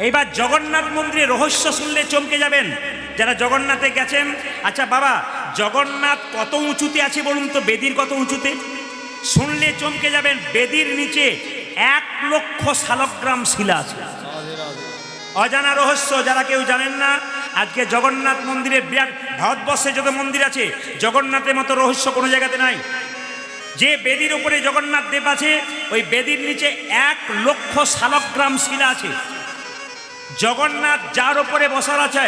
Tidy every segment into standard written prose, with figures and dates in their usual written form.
এইবার জগন্নাথ মন্দিরে রহস্য শুনলে চমকে যাবেন যারা জগন্নাথে গেছেন। আচ্ছা বাবা, জগন্নাথ কত উঁচুতে আছে বলুন তো? বেদির কত উঁচুতে? শুনলে চমকে যাবেন, বেদির নিচে 1,00,000 শালগ্রাম শিলা আছে। অজানা রহস্য, যারা কেউ জানেন না। আজকে জগন্নাথ মন্দিরে বিরাট, ভারতবর্ষে যত মন্দির আছে জগন্নাথের মতো রহস্য কোনো জায়গাতে নাই। যে বেদির উপরে জগন্নাথ দেব আছে, ওই বেদির নিচে 1,00,000 শালগ্রাম শিলা আছে। জগন্নাথ যার উপরে বসার আছে,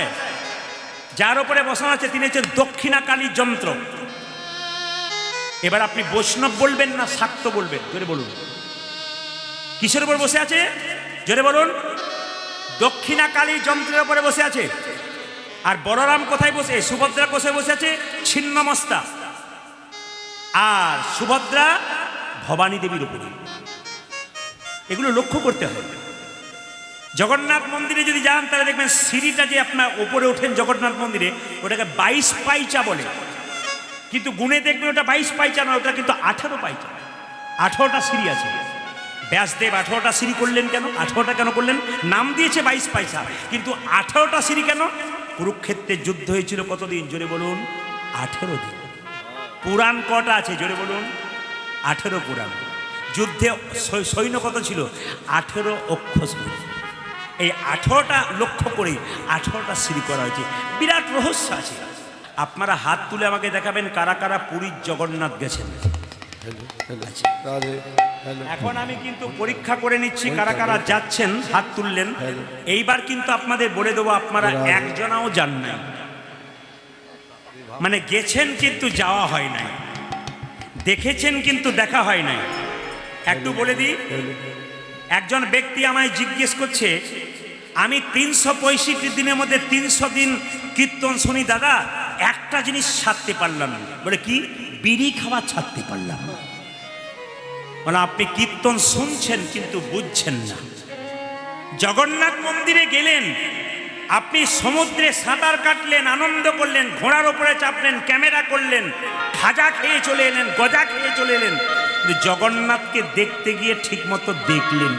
যার উপরে বসানো আছে তিনি হচ্ছেন দক্ষিণাকালী যন্ত্র। এবার আপনি বৈষ্ণব বলবেন না শাক্ত বলবেন? জোরে বলুন। কিসের উপর বসে আছে? জোরে বলুন। দক্ষিণাকালী যন্ত্রের উপরে বসে আছে। আর বলরাম কোথায় বসে? সুভদ্রা কোথায় বসে আছে? ছিন্নমস্তা। আর সুভদ্রা ভবানী দেবীর উপরে। এগুলো লক্ষ্য করতে হবে। জগন্নাথ মন্দিরে যদি যান তাহলে দেখবেন সিঁড়িটা যে আপনার উপরে ওঠেন জগন্নাথ মন্দিরে, ওটাকে 22 পাইচা বলে, কিন্তু গুণে দেখবেন ওটা 22 পাইচা নয়, ওটা কিন্তু 18 পাইচা। 18টা সিঁড়ি আছে। ব্যাসদেব 18টা সিঁড়ি করলেন কেন? 18টা কেন করলেন? নাম দিয়েছে 22 পাইচা, কিন্তু 18টা সিঁড়ি কেন? কুরুক্ষেত্রের যুদ্ধ হয়েছিল কতদিন? জোরে বলুন। 18 দিন। পুরাণ কটা আছে? জোরে বলুন। 18 পুরাণ। যুদ্ধে সৈন্য কত ছিল? 18 অক্ষর। এই 18টা লক্ষ্য করে 18টা সিঁড়ি করা হয়েছে। বিরাট রহস্য আছে। আপনারা হাত তুলে আমাকে দেখাবেন কারা কারা পুরীর জগন্নাথ গেছেন। এখন আমি কিন্তু পরীক্ষা করে নিচ্ছি কারা কারা যাচ্ছেন, হাত তুললেন। এইবার কিন্তু আপনাদের বলে দেবো আপনারা একজনাও যান নাই, মানে গেছেন কিন্তু যাওয়া হয় নাই, দেখেছেন কিন্তু দেখা হয় নাই। একটু বলে দিই, একজন ব্যক্তি আমায় জিজ্ঞেস করছে, আমি 365 দিনের মধ্যে 300 দিন কীর্তন শুনি দাদা, একটা জিনিস ছাড়তে পারলাম না। বলে কি? বিড়ি খাওয়া ছাড়তে পারলাম না। মানে আপনি কীর্তন শুনছেন কিন্তু বুঝছেন না। জগন্নাথ মন্দিরে গেলেন, আপনি সমুদ্রে সাঁতার কাটলেন, আনন্দ করলেন, ঘোড়ার উপরে চাপলেন, ক্যামেরা করলেন, খাজা খেয়ে চলে এলেন, গজা খেয়ে চলে এলেন, কিন্তু জগন্নাথকে দেখতে গিয়ে ঠিক মতো দেখলেন।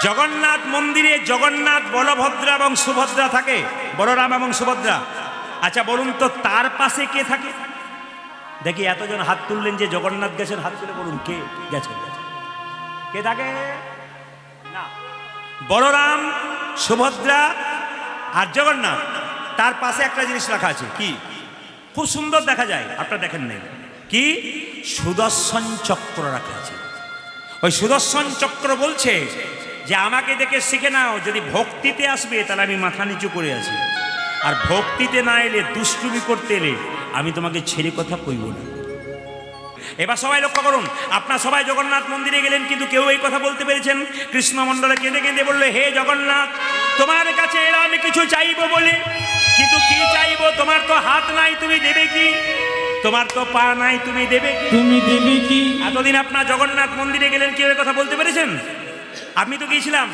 জগন্নাথ মন্দিরে জগন্নাথ, বলভদ্রা এবং সুভদ্রা থাকে, বলরাম এবং সুভদ্রা। আচ্ছা বলুন তো তার পাশে কে থাকে? দেখি এতজন হাত তুললেন যে জগন্নাথ গেছেন, হাত তুলে বলুন কে গেছেন? কে থাকে? না। বলরাম, সুভদ্রা আর জগন্নাথ, তার পাশে একটা জিনিস রাখা আছে। কি? খুব সুন্দর দেখা যায়, আপনারা দেখেন নাই কি? সুদর্শন চক্র রাখা আছে। ওই সুদর্শন চক্র বলছে যে আমাকে দেখে শিখে নাও, যদি ভক্তিতে আসবে তাহলে আমি মাথা নিচু করে আছি, আর ভক্তিতে না এলে, দুষ্টুমি করতে এলে আমি তোমাকে ছেড়ে কথা কইব না। এবার সবাই লক্ষ্য করুন, আপনার সবাই জগন্নাথ মন্দিরে গেলেন কিন্তু কেউ এই কথা বলতে পেরেছেন? কৃষ্ণমণ্ডলে কেঁদে কেঁদে বললো, হে জগন্নাথ, তোমার কাছে এরা আমি কিছু চাইবো বলি, কিন্তু কি চাইবো? তোমার তো হাত নাই, তুমি দেবে কি? তোমার তো পা নাই, তুমি দেবে কি? তুমি দেবে কি? এতদিন আপনার জগন্নাথ মন্দিরে গেলেন, কেউ কথা বলতে পেরেছেন? আপনি তো গিয়েছিলাম,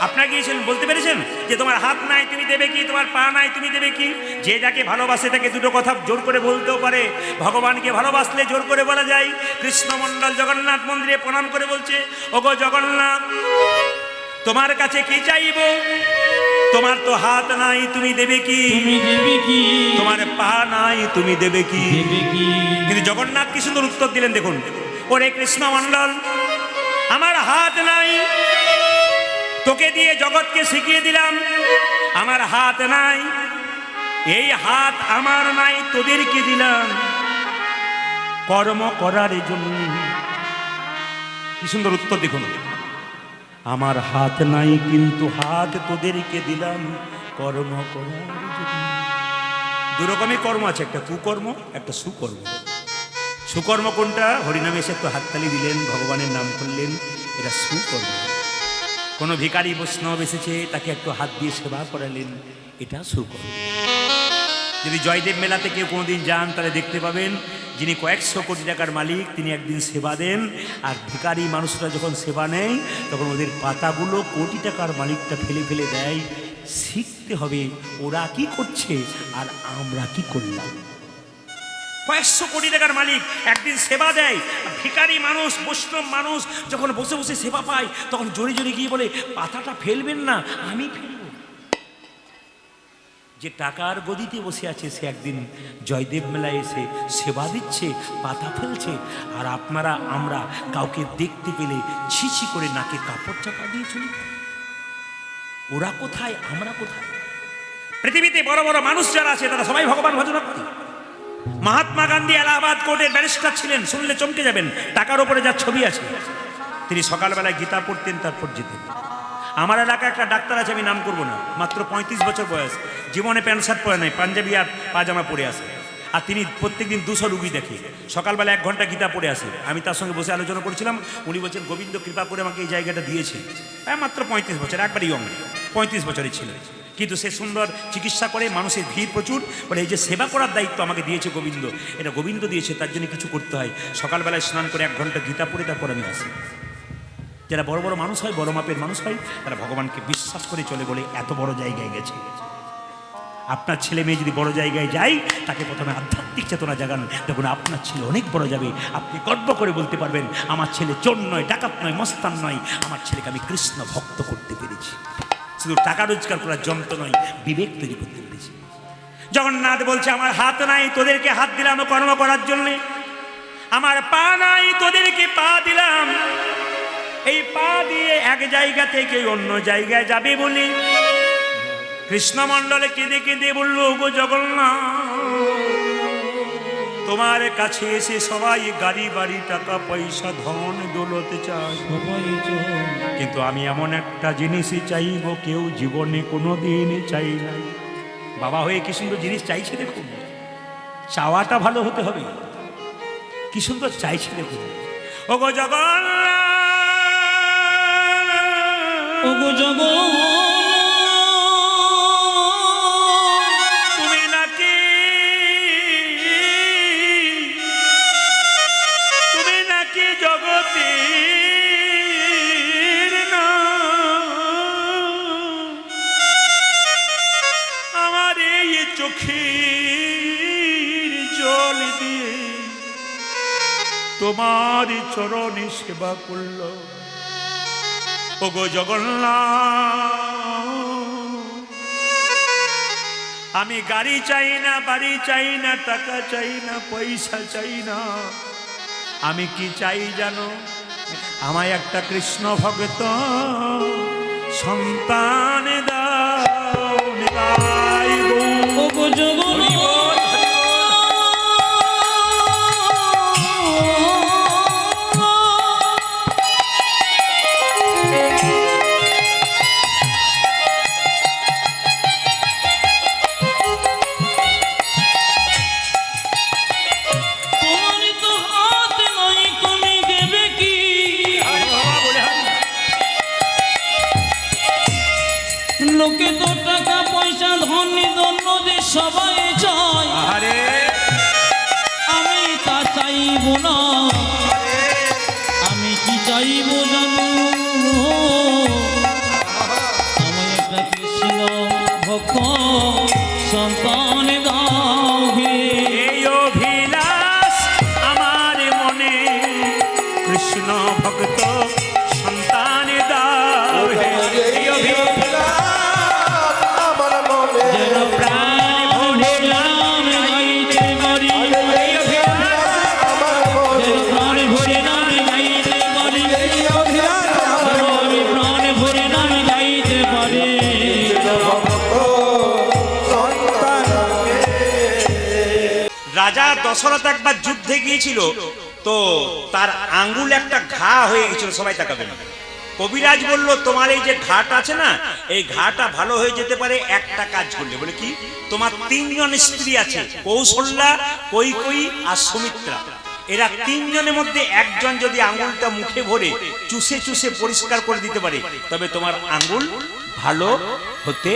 আপনারা গিয়েছিলেন, বলতে পেরেছেন যে তোমার হাত নাই তুমি দেবে কি, তোমার পা নাই তুমি দেবে কি? যে যাকে ভালোবাসে তাকে দুটো কথা জোর করে বলতেও পারে। ভগবানকে ভালোবাসলে জোর করে বলা যায়। কৃষ্ণমণ্ডল জগন্নাথ মন্দিরে প্রণাম করে বলছে, ওগো জগন্নাথ, তোমার কাছে কি চাইব? তোমার তো হাত নাই, তুমি দেবে কি? তুমি দেবে কি? তোমার পা নাই, তুমি দেবে কি? দেবে কি? কিন্তু জগন্নাথ কি সুন্দর উত্তর দিলেন দেখুন, ওরে কৃষ্ণমণ্ডল, আমার হাত নাই, তোকে দিয়ে জগৎকে শিখিয়ে দিলাম আমার হাত নাই, এই হাত আমার নাই, তোদেরকে দিলাম কর্ম করার জন্য। কি সুন্দর উত্তর দেখুন, আমার হাত নাই কিন্তু হাত তোদেরকে দিলাম কর্ম করার জন্য। দুরকমই কর্ম আছে, একটা কুকর্ম, একটা সুকর্ম। সুকর্ম কোনটা? হরিনামে এসে একটু হাততালি দিলেন, ভগবানের নাম করলেন, এটা সুকর্ম। কোনো ভিখারি বৈষ্ণব এসেছে, তাকে একটু হাত দিয়ে সেবা করালেন, এটা সুকর্ম। যদি জয়দেব মেলাতে কেউ কোনোদিন যান তাহলে দেখতে পাবেন যিনি কয়েকশো কোটি টাকার মালিক, তিনি একদিন সেবা দেন, আর ভিখারি মানুষরা যখন সেবা নেয় তখন ওদের পাতাগুলো কোটি টাকার মালিকটা ফেলে ফেলে দেয়। শিখতে হবে ওরা কি করছে আর আমরা কি করলাম। কয়েকশো কোটি টাকার মালিক একদিন সেবা দেয়। ভিখারি মানুষ, বৈষ্ণব মানুষ যখন বসে বসে সেবা পায় তখন জোরে জোরে গিয়ে বলে, পাতাটা ফেলবেন না, আমি ফেলব। যে টাকার গদিতে বসে আছে সে একদিন জয়দেব মেলায় এসে সেবা দিচ্ছে, পাতা ফেলছে, আর আপনারা আমরা কাউকে দেখতে পেলে ছিছি করে নাকে কাপড় চাপা দিয়ে চলি। ওরা কোথায়, আমরা কোথায়? পৃথিবীতে বড় বড় মানুষ যারা আছে তারা সবাই ভগবান ভজনা করে। মহাত্মা গান্ধী এলাহাবাদ কোর্টের ব্যারিস্টার ছিলেন, শুনলে চমকে যাবেন। টাকার ওপরে যার ছবি আছে, তিনি সকালবেলায় গীতা পড়তেন, তারপর যেতেন। আমার এলাকায় একটা ডাক্তার আছে, আমি নাম করব না, মাত্র 35 বছর বয়স, জীবনে প্যান্ট শার্ট পরে নাই, পাঞ্জাবি আর পাজামা পরে আসে। আর তিনি প্রত্যেকদিন 200 রুগী দেখে, সকালবেলা 1 ঘন্টা গীতা পড়ে আসে। আমি তার সঙ্গে বসে আলোচনা করেছিলাম, উনি বলছেন গোবিন্দ কৃপা করে আমাকে এই জায়গাটা দিয়েছে। হ্যাঁ, মাত্র 35 বছর, একবারই ইয়ং, 35 বছরের ছিল, কিন্তু সে সুন্দর চিকিৎসা করে, মানুষের ভিড় প্রচুর, বলে এই যে সেবা করার দায়িত্ব আমাকে দিয়েছে গোবিন্দ, এটা গোবিন্দ দিয়েছে, তার জন্য কিছু করতে হয়। সকালবেলায় স্নান করে 1 ঘন্টা গীতা পড়ে তারপর আমি আসি। যারা বড় বড় মানুষ হয়, বড় মাপের মানুষ হয়, তারা ভগবানকে বিশ্বাস করে চলে বলে এত বড় জায়গায় গেছে। আপনার ছেলে মেয়ে যদি বড় জায়গায় যায়, তাকে প্রথমে আধ্যাত্মিক চেতনা জাগান, দেখুন আপনার ছেলে অনেক বড় যাবে। আপনি গর্ব করে বলতে পারবেন, আমার ছেলে চোর নয়, ডাকাত নয়, মস্তান নয়, আমার ছেলেকে আমি কৃষ্ণ ভক্ত করতে পেরেছি। শুধু টাকা রোজগার করার যন্ত্র নয়, বিবেক তৈরি করতে পেরেছি। জগন্নাথ বলছে, আমার হাত নাই, তোদেরকে হাত দিলাম কর্ম করার জন্য। আমার পা নাই, তোদেরকে পা দিলাম। এই পা দিয়ে এক জায়গা থেকে অন্য জায়গায় যাবে বলে কৃষ্ণমণ্ডলে কেঁদে কেঁদে বলল, গো জগন্নাথ, তোমার কাছে এসে সবাই গাড়ি বাড়ি টাকা পয়সা ধন দৌলত চায়, কিন্তু আমি এমন একটা জিনিসই চাইব কেউ জীবনে কোনোদিন চাই নাই। বাবা হয়ে কি সুন্দর জিনিস চাইছে দেখুন, চাওয়াটা ভালো হতে হবে, কি সুন্দর চাইছে দেখুন। ও গো জগন্নাথ, ও গো জগন্নাথ, তুমি নাকি জগতের না, আমার এই চোখের জল দিয়ে তোমার চরণে সেবা করল। ও গো জগন্নাথ, আমি গাড়ি চাই না, বাড়ি চাই না, টাকা চাই না, পয়সা চাই না, আমি কি চাই জানো? আমায় একটা কৃষ্ণ ভক্ত সন্তান দাও। ও গো জগন্নাথ, লোকে তো টাকা পয়সা ধনী দন্য যে সবাই চায়, আমি তা চাইব না। আমি কি চাইব জানো? আমি একটা কৃষ্ণ ভক্ত সন্তান দাও হে। এই অভিলাষ আমার মনে, কৃষ্ণ ভক্ত সন্তান দাও হে। এই অভিলাষ যেন প্রাণ ভরে নাম গাইতে পারি, যেন প্রাণ ভরে নাম গাইতে পারি, আমি প্রাণ ভরে নাম গাইতে পারি। রাজা দশরথ একবার যুদ্ধে গিয়েছিল, তো তার আঙ্গুল একটা ঘা হয়ে গেছিল, সবাই তাকাবেন। কবিরাজ বলল, তোমার এই যে ঘাটা আছে না, এই ঘাটা ভালো হয়ে যেতে পারে একটা কাজ করলে। বলে কি? তোমার 3 জন স্ত্রী আছে, কৌশল্যা, কৈকেয়ী আর সুমিত্রা। এরা 3 জনের মধ্যে একজন যদি আঙ্গুলটা মুখে ভরে চুষে চুষে পরিষ্কার করে দিতে পারে, তবে তোমার আঙ্গুল ভালো হতে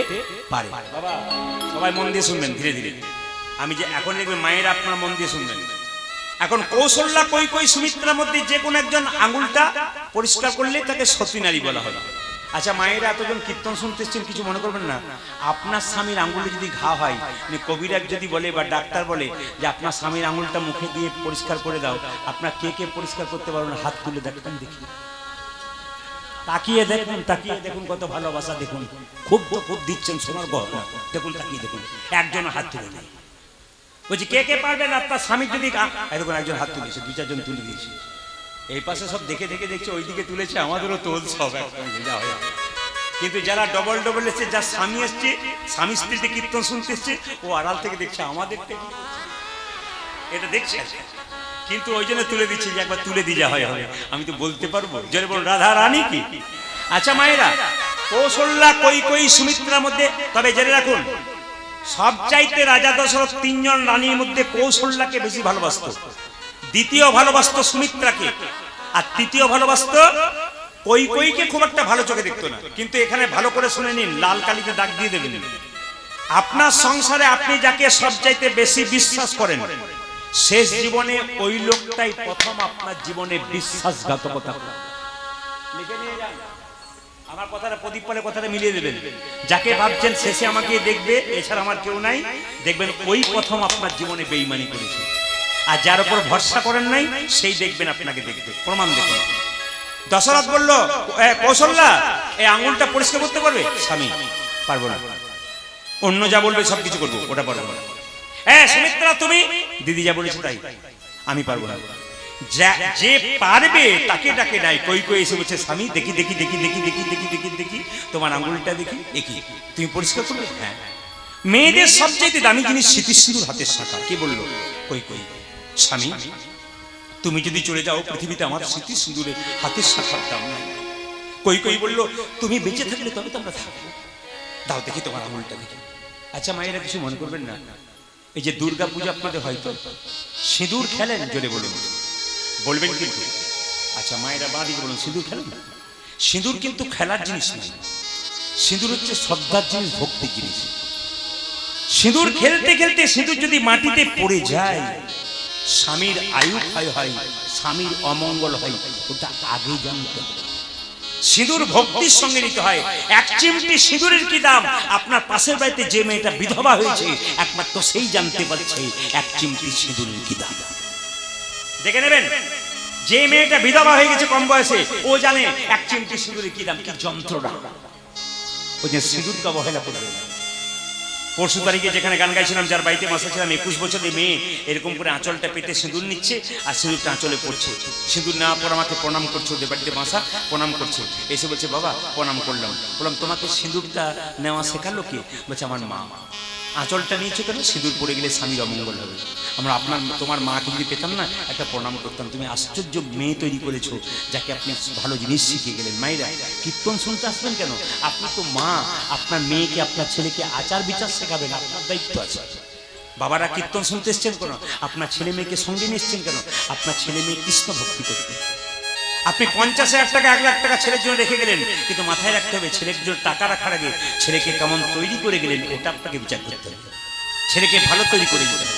পারে। বাবা সবাই মন দিয়ে শুনবেন, ধীরে ধীরে। আমি যে এখন দেখবেন মায়েরা, আপনার মন দিয়ে শুনবেন। এখন কৌশল্যা, কৈকেয়ী, সুমিত্রার মধ্যে যে কোনো একজন আঙ্গুলটা পরিষ্কার করলে তাকে সতী নারী বলা হবে। আচ্ছা মায়েরা এতজন কীর্তন শুনতে এসছেন, কিছু মনে করবেন না। আপনার স্বামীর আঙুলে যদি ঘা হয়, কবিরাজ যদি বলে বা ডাক্তার বলে যে আপনার স্বামীর আঙুলটা মুখে দিয়ে পরিষ্কার করে দাও, আপনার কে কে পরিষ্কার করতে পারবেন? হাত তুলে দেখবেন, দেখি, তাকিয়ে দেখুন, তাকিয়ে দেখুন কত ভালোবাসা দেখুন, খুব তো খুব দিচ্ছেন সোনার গহনা, দেখুন তাকিয়ে দেখুন, একজন হাত তুলে দেয়। বলছি কে কে পারবেন আপনার স্বামীর যদি দেখুন একজন হাত তুলেছে, দুই চারজন তুলে দিয়েছে, এই পাশে সব দেখে দেখে দেখছে ওইদিকে তুলেছে, আমাদেরও তোল সব একসঙ্গে যা হয়। কিন্তু যারা ডবল ডবল এসছে, যার স্বামী এসছে, স্বামী স্ত্রীতে কীর্তন শুনতে এসছে, ও আড়াল থেকে দেখছে আমাদের এটা দেখছে, কিন্তু ওই জন্য তুলে দিচ্ছে যে একবার তুলে দিয়ে হয় হবে। আমি তো বলতে পারবো, জোরে বল রাধা রানী কি। আচ্ছা মায়েরা, কৌশল্যা, কৈকেয়ী, সুমিত্রার মধ্যে, তবে জেনে রাখুন সবচাইতে রাজা দশরথ তিনজন রানীর মধ্যে কৌশল্যাকে বেশি ভালোবাসত, দ্বিতীয় ভালোবাসত সুমিত্রাকে, আর তৃতীয় ভালোবাসত কৈকেয়ীকে। খুব একটা ভালো চোখে দেখতো না, কিন্তু এখানে ভালো করে শুনে নিন, লাল কালিতে দাগ দিয়ে দেবেন। আপনার সংসারে আপনি যাকে সবচাইতে বেশি বিশ্বাস করেন, শেষ জীবনে ওই লোকটাই প্রথম আপনার জীবনে বিশ্বাসঘাতকতা করে। লিখে নিয়ে যান, আমার কথাটা প্রদীপ পরে কথাটা মিলিয়ে দেবেন। যাকে ভাবছেন শেষে আমাকে দেখবে, এছাড়া আমার কেউ নাই, দেখবেন ওই প্রথম আপনার জীবনে বেঈমানি করেছে। আর যার উপর ভরসা করেন নাই, সেই দেখবেন আপনাকে দেখবে। প্রমাণ দেখুন। দশরথ বলল কৌশল্যা, এই আঙুলটা পরিষ্কার করতে পারবে? স্বামী, পারবো না, অন্য যা বলবে সবকিছু করবো, ওটা পারবো না। হ্যাঁ সুমিত্রা, তুমি দিদি যা বলেছো তাই, আমি পারবো না। যে পারবে তাকে ডাকে নাই। কৈকেয়ী এসে বলছে স্বামী দেখি দেখি দেখি দেখি দেখি দেখি দেখি দেখি তোমার আঙুলটা দেখি, দেখি তুমি পরিষ্কার করবে? হ্যাঁ। মেয়েদের সবচেয়ে দামি জিনিস স্মৃতিসিন্ধুর হাতের শাখা। কি বললো কৈকেয়ী? স্বামী তুমি যদি চলে যাও পৃথিবীতে, আমার স্মৃতিসিন্ধুরের হাতের শাখার দাম নাই। কৈকেয়ী বলল তুমি বেঁচে থাকলে তবে তো আমরা থাকবো, দাও দেখি তোমার আঙুলটা দেখি। আচ্ছা মায়েরা কিছু মনে করবেন না, এই যে দুর্গা পূজা আপনাদের হয়তো সিঁদুর খেলেন, জোরে বলুন, বলবেন কিন্তু। আচ্ছা মায়েরা বাঁদিকে বলুন, সিঁদুর খেলেন? সিঁদুর কিন্তু খেলার জিনিস নয়, সিঁদুর হচ্ছে শ্রদ্ধার জিনিস, ভক্তির জিনিস। সিঁদুর খেলতে খেলতে সিঁদুর যদি মাটিতে পড়ে যায়, স্বামীর আয়ু ক্ষয় হয়, স্বামীর অমঙ্গল হয়, ওটা আগে জানতে হবে। সিঁদুর ভক্তির সঙ্গে নিতে হয়। এক চিমটি সিঁদুরের কি দাম, আপনার পাশের বাড়িতে যে মেয়েটা বিধবা হয়েছে একমাত্র সেই জানতে পারছে এক চিমটি সিঁদুরের কি দাম। দেখে নেবেন, যে মেয়েটা বিধবা হয়ে গেছে কম বয়সে, ও জানে এক চিমটি সিঁদুরের কি দাম, কি যন্ত্রণা। ওই যে সিঁদুরকে অবহেলা করবে। পরশু তারিখে যেখানে গান গাইছিলাম, যার বাড়িতে মাসা ছিলাম, 21 বছরের মেয়ে এরকম করে আঁচলটা পেতে সিঁদুর নিচ্ছে, আর সিঁদুরটা আঁচলে পড়ছে। সিঁদুর নেওয়ার পর আমাকে প্রণাম করছে, ওদের বাড়িতে মাসা প্রণাম করছে, এসে বলছে বাবা প্রণাম করলাম। বললাম তোমাকে সিঁদুরটা নেওয়া শেখালো কে? বলছে আমার মা। আঁচলটা নিয়েছো কেন? সিঁদুর পড়ে গেলে স্বামীর অমঙ্গল হবে। আমরা তোমার মাকে যদি পেতাম না, একটা প্রণাম করতাম। তুমি আশ্চর্য মেয়ে তৈরি করেছো, যাকে আপনি ভালো জিনিস শিখে গেলেন। মায়েরা কীর্তন শুনতে আসবেন কেন? আপনি তো মা, আপনার মেয়েকে আপনার ছেলেকে আচার বিচার শেখাবেন, আপনার দায়িত্ব আছে। বাবারা কীর্তন শুনতে এসছেন কেন? আপনার ছেলে মেয়েকে সঙ্গে নিয়ে এসছেন কেন? আপনার ছেলে মেয়ে কৃষ্ণ ভক্তি করতে। আপনি 50,000 টাকা 1 লাখ টাকা ছেলের জন্য রেখে গেলেন, কিন্তু মাথায় রাখতে হবে ছেলের জন্য টাকা রাখার আগে ছেলেকে কেমন তৈরি করে গেলেন ওটা আপনাকে বিচার করতে হবে। ছেলেকে ভালো তৈরি করে দিতে হবে।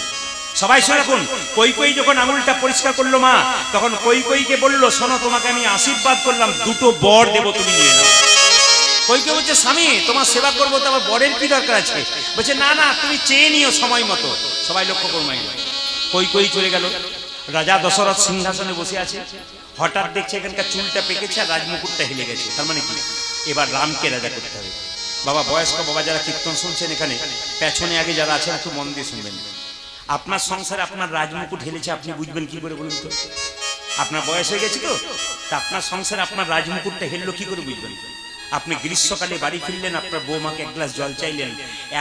সবাই শুনে রাখুন, কৈকেয়ী যখন আঙুলটা পরিষ্কার করলো মা, তখন কৈকেয়ীকে বলল শোনো তোমাকে আমি আশীর্বাদ করলাম, 2টো বর দেব, তুমি নিয়ে নাও। কৈকেয়ী বলছে স্বামী তোমার সেবা করবো, তো আমার বরের কি দরকার আছে? বলছে না না তুমি চেয়ে নিও সময় মতো। সবাই লক্ষ্য করুন, কৈকেয়ী চলে গেল। রাজা দশরথ সিংহাসনে বসে আছে, হঠাৎ দেখছে এখানকার চুলটা পেকেছে আর রাজমুকুটটা হেলে গেছে। তার মানে কি? এবার রামকে রাজা করতে হবে। বাবা বয়স্ক বাবা যারা কীর্তন শুনছেন, এখানে পেছনে আগে যারা আছেন একটু মন দিয়ে শুনবেন। আপনার সংসারে আপনার রাজমুকুট হেলেছে, আপনি বুঝবেন কি করে বলুন তো? আপনার বয়স হয়ে গেছে তো, তা আপনার সংসারে আপনার রাজমুকুটটা হেললো কি করে বুঝবেন? আপনি গ্রীষ্মকালে বাড়ি ফিরলেন, আপনার বৌমাকে 1 গ্লাস জল চাইলেন,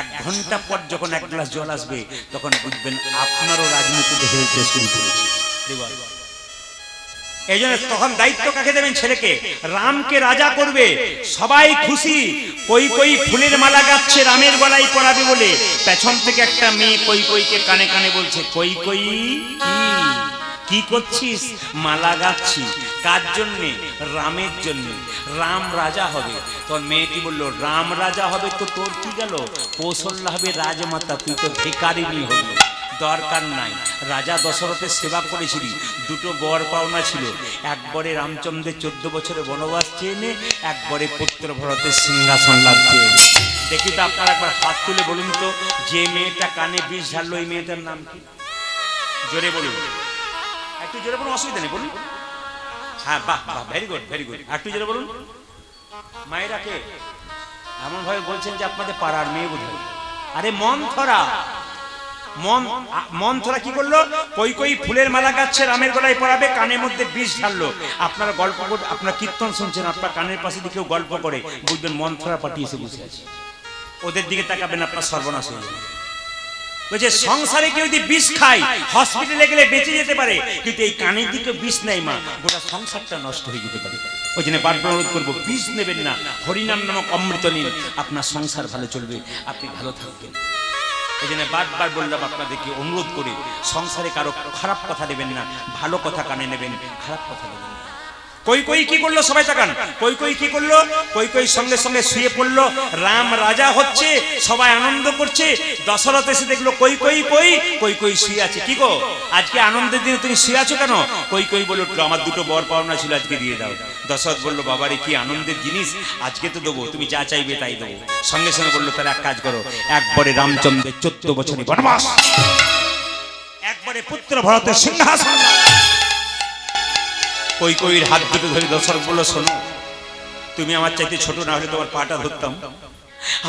1 ঘন্টা পর যখন 1 গ্লাস জল আসবে, তখন বুঝবেন আপনারও রাজমুকুট হেলতে শুরু করেছে। এই জন্য তখন দায়িত্ব কাকে দেবেন? ছেলেকে। রামকে রাজা করবে, সবাই খুশি। কৈকেয়ী ফুলের মালা গাচ্ছে রামের গলায় পরাবে বলে, পেছন থেকে একটা মেয়ে কৈকেয়ীকে কানে কানে বলছে কৈকেয়ী কি করছিস? মালা গাচ্ছি। কার জন্যে? রামের জন্য। রাম রাজা হবে। তখন মেয়েটি বলল রাম রাজা হবে তো তোর কি গেল? কৌশল্যা হবে রাজমাতা, তুই তো ভিখারিনী হবি। দরকার নাই। রাজা দশরথের সেবা করেছিলি, দুটো বর পাওনা ছিল, একবারে রামচন্দ্রের 14 বছরের বনবাস চেয়ে নে, একবারে পুত্র ভরতের সিংহাসন লাভ চেয়ে নে। দেখি তো আপনারা একবার হাত তুলে বলুন তো, যে মেয়েটা কানে বিষ ঝাড়লো এই মেয়েটার নাম কি? জোরে বলুন, একটু জোরে বলুন, অসুবিধা নেই, বলুন। হ্যাঁ, বাহ বাহ, ভেরি গুড ভেরি গুড, একটু জোরে বলুন। মায়েরা কে? এমন ভাবে বলছেন যে আপনাদের পাড়ার মেয়ে বোধহয়। আরে মন্থরা। মন্থরা কি করলো? কই ফুলের মালা গাচ্ছে রামের গলায় পরাবে, কানের মধ্যে বিষ ঢাললো। আপনারা গল্প করে, আপনারা কীর্তন শুনছেন, আপনার কানের পাশে দিয়ে কেউ গল্প করে, বুঝবেন মন্থরা পাঠিয়েছে বসে আছে। ওদের দিকে তাকাবেন, আপনার সর্বনাশ হয়ে যাবে। বলছে সংসারে কেউ যদি বিষ খায়, হসপিটালে গেলে বেঁচে যেতে পারে, কিন্তু এই কানের দিকে বিষ নেই মা, গোটা সংসারটা নষ্ট হয়ে যেতে পারে। ওই জন্য বারবার অনুরোধ করবো, বিষ নেবেন না, হরিনাম নামক অমৃত নিন, আপনার সংসার ভালো চলবে, আপনি ভালো থাকবেন। এই জন্য বারবার বললাম আপনাদেরকে, অনুরোধ করে সংসারে কারো খারাপ কথা নেবেন না, ভালো কথা কানে নেবেন, খারাপ কথা নেবেন না। কই কি করলো, সবাই তাকান। কই কি করলো? কই সঙ্গে সঙ্গে শুয়ে পড়লো। রাম রাজা হচ্ছে, সবাই আনন্দ করছে। দশরথ এসে দেখলো কই শুয়ে আছে। কি গো, আজকে আনন্দের দিনে তুমি শুয়ে আছো কেন? কই বলে উঠলো, আমার দুটো বর পাওনা ছিল, আজকে দিয়ে দাও। দশরথ বললো, বাবারে কি আনন্দের জিনিস, আজকে তো দেবো, তুমি যা চাইবে তাই দেবো। সঙ্গে সঙ্গে বললো, তাহলে এক কাজ করো, একবারে রামচন্দ্রের 14 বছরের বনবাস, একবারে পুত্র ভরতের সিংহাসন। কইর হাত দুটো ধরে দশরথ বলল, শোনো, তুমি আমার চাইতে ছোট না হলে তোমার পাটা ধরতাম।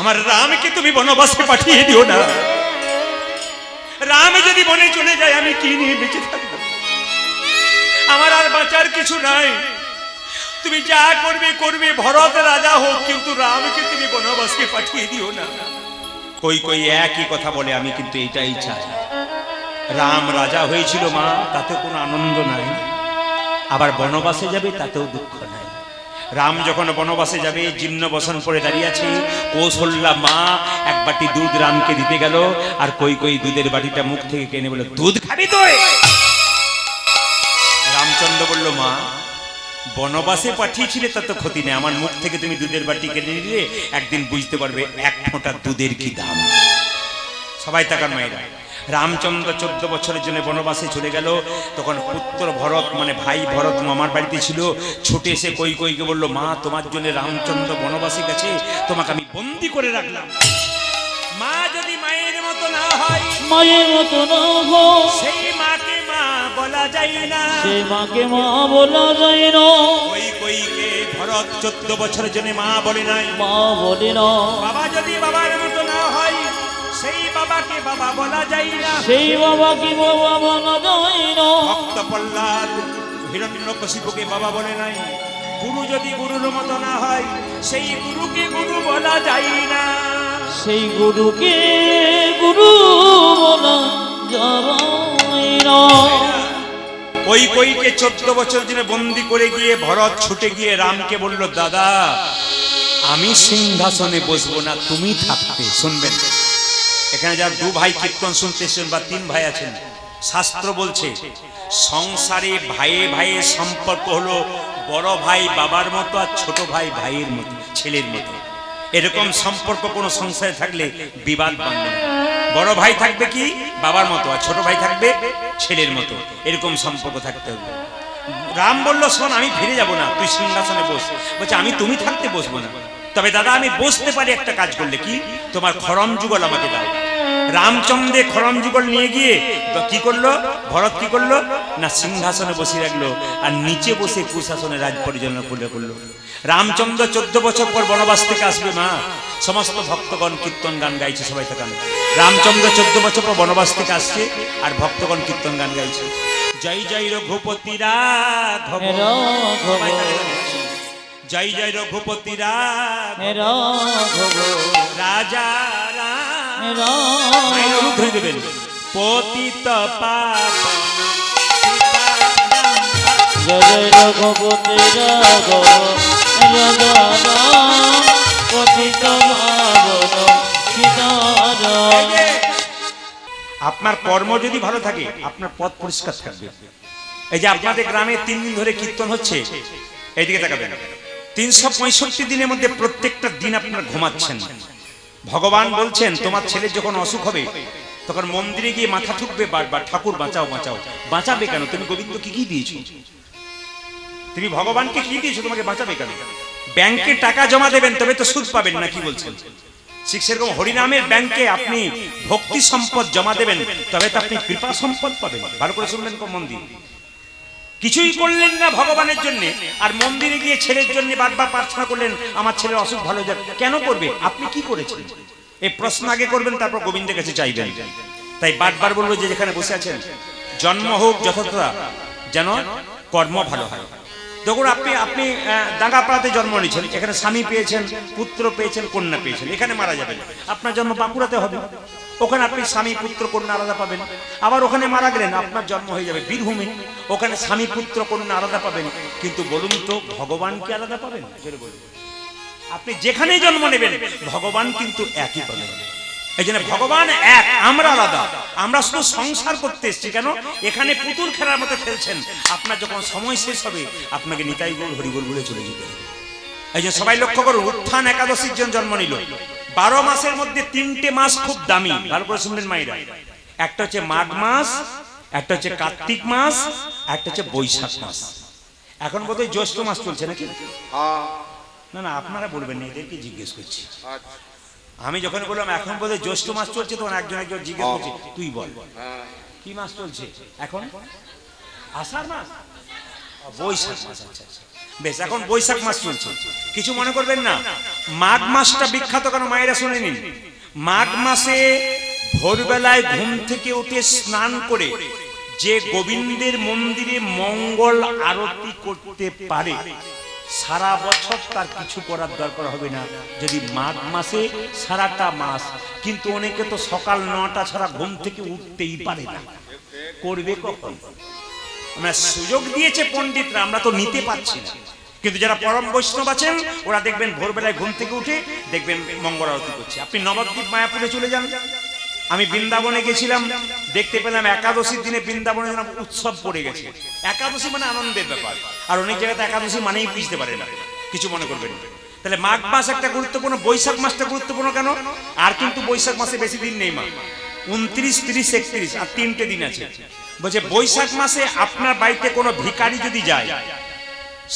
আমার রামকে তুমি বনবাসে পাঠিয়ে দিও না। রাম যদি বনে চলে যায়, আমি কি নিয়ে বেঁচে থাকবো? আমার আর বাঁচার কিছু নাই। তুমি যা করবে, ভরত রাজা হোক, কিন্তু রামকে তুমি বনবাসে পাঠিয়ে দিও না। কই একই কথা বলে, আমি কিন্তু এটাই চাই। রাম রাজা হয়েছিল মা, তাতে কোনো আনন্দ নাই, আবার বনবাসে যাবে তাতেও দুঃখ নাই। রাম যখন বনবাসে যাবে, জীর্ণ বসন পরে দাঁড়িয়ে আছে, কৌশল্যা মা এক বাটি দুধ রামকে দিতে গেল, আর কই দুধের বাটিটা মুখ থেকে কেনে বলে, দুধ খাবি তুই? রামচন্দ্র বলল, মা বনবাসে পাঠিয়েছিলে তা তো ক্ষতি নেই, আমার মুখ থেকে তুমি দুধের বাটি কেনে নিলে, একদিন বুঝতে পারবে এক ফোঁটা দুধের কি দাম। সবাই তাকান মায়েরা। রামচন্দ্র 14 বছরের জন্য বনবাসে চলে গেল। তখন পুত্র ভরত, মানে ভাই ভরত মামার বাড়িতে ছিল। ছুটে এসে কইকে বলল, মা তোমার জন্য রামচন্দ্র বনবাসে গেছে, তোমাকে আমি বন্দি করে রাখলাম। মা যদি মায়ের মতো না হয়, মায়ের মতো না হয়, সেই মাকে মা বলা যায় না, সেই মাকে মা বলা যায় না। কইকে ভরত 14 বছরের জন্য মা বলে নাই, মা বলে না। বাবা যদি বাবার মতো না হয়, সেই বাবাকে বাবা বলা যায় না, সেই বাবাকে বাবা বলা যায় না। ভক্ত প্রহ্লাদ হিরণ্যকশিপুকে বাবা বলে নাই। গুরু যদি গুরুর মতো না হয়, সেই গুরুকে গুরু বলা যায় না, সেই গুরুকে গুরু বলা যায় না। কইকে 14 বছর ধরে বন্দি করে গিয়ে ভরত ছুটে গিয়ে রামকে বলল, দাদা আমি সিংহাসনে বসবো না, তুমি থাকতে। শুনবেন, এখানে যার 2 ভাই কীর্তন শুনতে এসেছেন বা 3 ভাই আছেন, শাস্ত্র বলছে সংসারে ভাইয়ে ভাইয়ে সম্পর্ক হলো বড় ভাই বাবার মতো আর ছোট ভাই ভাইয়ের মতো, ছেলের মতো। এরকম সম্পর্ক কোনো সংসারে থাকলে বিবাদ বাঁধবে না। বড় ভাই থাকবে কি বাবার মতো, আর ছোট ভাই থাকবে ছেলের মতো, এরকম সম্পর্ক থাকতে হবে। রাম বলল, শোন আমি ফিরে যাব না, তুই সিংহাসনে বস। বলছে, আমি তুমি থাকতে বসবো না, তবে দাদা আমি বসতে পারি একটা কাজ করলে। কি? তোমার খড়ম যুগল আমাকে দাও। রামচন্দ্রে খড়ম যুগল নিয়ে গিয়ে কি করলো ভরত? কি করলো না, সিংহাসনে বসিয়ে রাখলো, আর নিচে বসে কুশাসনে রাজ পরিচালনা করলো। রামচন্দ্র 14 বছর পর বনবাস থেকে আসবে মা, সমস্ত ভক্তগণ কীর্তন গান গাইছে। সবাই থাকান। রামচন্দ্র 14 বছর পর বনবাস থেকে আসছে, আর ভক্তগণ কীর্তন গান গাইছে। জয় জয় রঘুপতি রাঘব, জয় জয় রঘুপতি রাঘব, রাজা রাম ধরে দেবেন। পতিত পাবন জয় জয় রঘুপতি রাঘব, রাজা রাম, পতিত পাবন সীতারাম। আপনার কর্ম যদি ভালো থাকে, আপনার পথ পরিষ্কার থাকবে। এই যে আপনাদের গ্রামে 3 দিন ধরে কীর্তন হচ্ছে, এইদিকে তাকাবেন। 365 দিনের মধ্যে প্রত্যেকটা দিন আপনারা ঘুমাচ্ছেন। ভগবান বলছেন, তোমার ছেলের যখন অসুখ হবে তখন মন্দিরে গিয়ে মাথা ঠুকবে বারবার, ঠাকুর বাঁচাও বাঁচাও। বাঁচাবে কেন? তুমি গোবিন্দ কি দিয়েছো? তুমি ভগবানকে কি দিয়েছো? তোমাকে বাঁচাবে কেন? ব্যাংকে টাকা জমা দেবেন তবে তো সুদ পাবেন না, কি বলছেন? ঠিক সেরকম হরিনামের ব্যাংকে আপনি ভক্তি সম্পদ জমা দেবেন তবে তো আপনি কৃপা সম্পদ পাবেন। ভালো করে শুনবেন মন্দির। কিছুই করলেন না ভগবানের জন্য, আর মন্দিরে গিয়ে ছেলের জন্য বারবার প্রার্থনা করলেন আমার ছেলের অসুখ ভালো যাক। কেন করবে? আপনি কি করেছেন? এই প্রশ্ন আগে করবেন, তারপর গোবিন্দের কাছে চাইবেন। তাই বারবার বলবো যে যেখানে বসে আছেন, জন্ম হোক যথাযথ, যেন কর্ম ভালো হয়। দেখুন আপনি দাঙ্গাপাড়াতে জন্ম নিয়েছেন, এখানে স্বামী পেয়েছেন, পুত্র পেয়েছেন, কন্যা পেয়েছেন, এখানে মারা যাবেন, আপনার জন্ম বাঁকুড়াতে হবে, ওখানে আপনি স্বামী পুত্র কন্যা আলাদা পাবেন। আবার ওখানে মারা গেলেন, আপনার জন্ম হয়ে যাবে বীরভূমে, ওখানে স্বামী পুত্র কন্যা আলাদা পাবেন। কিন্তু বলুন তো ভগবান কি আলাদা পাবেন? আপনি যেখানেই জন্ম নেবেন ভগবান কিন্তু একই পাবেন। এই জন্য ভগবান এক, আমরা আলাদা। আমরা শুধু সংসার করতে এসেছি। কেন? এখানে পুতুল খেলার মতো খেলছেন। আপনার যখন সময় শেষ হবে আপনাকে নিতাই গৌর হরিবল বলে চলে যেতে হবে। এই যে সবাই লক্ষ্য করুন, উত্থান একাদশীর জন জন্ম নিল। 12 মাসের মধ্যে 3টে মাস খুব দামি। ভালো করে শুনবেন মায়েরা। একটা হচ্ছে মাঘ মাস, একটা হচ্ছে কার্তিক মাস, একটা হচ্ছে বৈশাখ মাস। এখন বোধহয় জ্যৈষ্ঠ মাস চলছে নাকি? না না, আপনারা বলবেন না, এদেরকে জিজ্ঞেস করছি। আমি যখন বললাম এখন বোধহয় জ্যৈষ্ঠ মাস চলছে, তখন একজন জিজ্ঞেস করছে তুই বল কি মাস চলছে এখন? আষাঢ় মাস, বৈশাখ মাস। আচ্ছা আচ্ছা, বেশ, এখন বৈশাখ মাস চলছে। কিছু মনে করবেন না। মাঘ মাসটা বিখ্যাত কেন মায়েরা শুনে নিন। মাঘ মাসে ভোরবেলায় ঘুম থেকে উঠে স্নান করে যে গোবিন্দের মন্দিরে মঙ্গল আরতি করতে পারে, সারা বছর তার কিছু করার দরকার হবে না, যদি মাঘ মাসে সারাটা মাস। কিন্তু অনেকে তো সকাল 9টা ছাড়া ঘুম থেকে উঠতেই পারে না, করবে কখন? আমরা সুযোগ দিয়েছে পণ্ডিতরা, আমরা তো নিতে পারছি না। কিন্তু যারা পরম বৈষ্ণব আছেন ওরা দেখবেন ভোরবেলায় ঘুম থেকে উঠে দেখবেন মঙ্গল আরতি করছে। আপনি নবদ্বীপ মায়াপুরে চলে যান, আমি বৃন্দাবনে গেছিলাম, দেখতে পেলাম একাদশীর দিনে বৃন্দাবনে যেন উৎসব পড়ে গেছে। একাদশী মানে আনন্দের ব্যাপার, আর অনেক জায়গাতে একাদশী মানেই বুঝতে পারে না, কিছু মনে করবেন। তাহলে মাঘ মাস একটা গুরুত্বপূর্ণ, বৈশাখ মাসটা গুরুত্বপূর্ণ কেন? আর কিন্তু বৈশাখ মাসে বেশি দিন নেই, মা 29, 30, 31 আর 3টে দিন আছে। বলছে বৈশাখ মাসে আপনার বাড়িতে কোনো ভিখারি যদি যায়,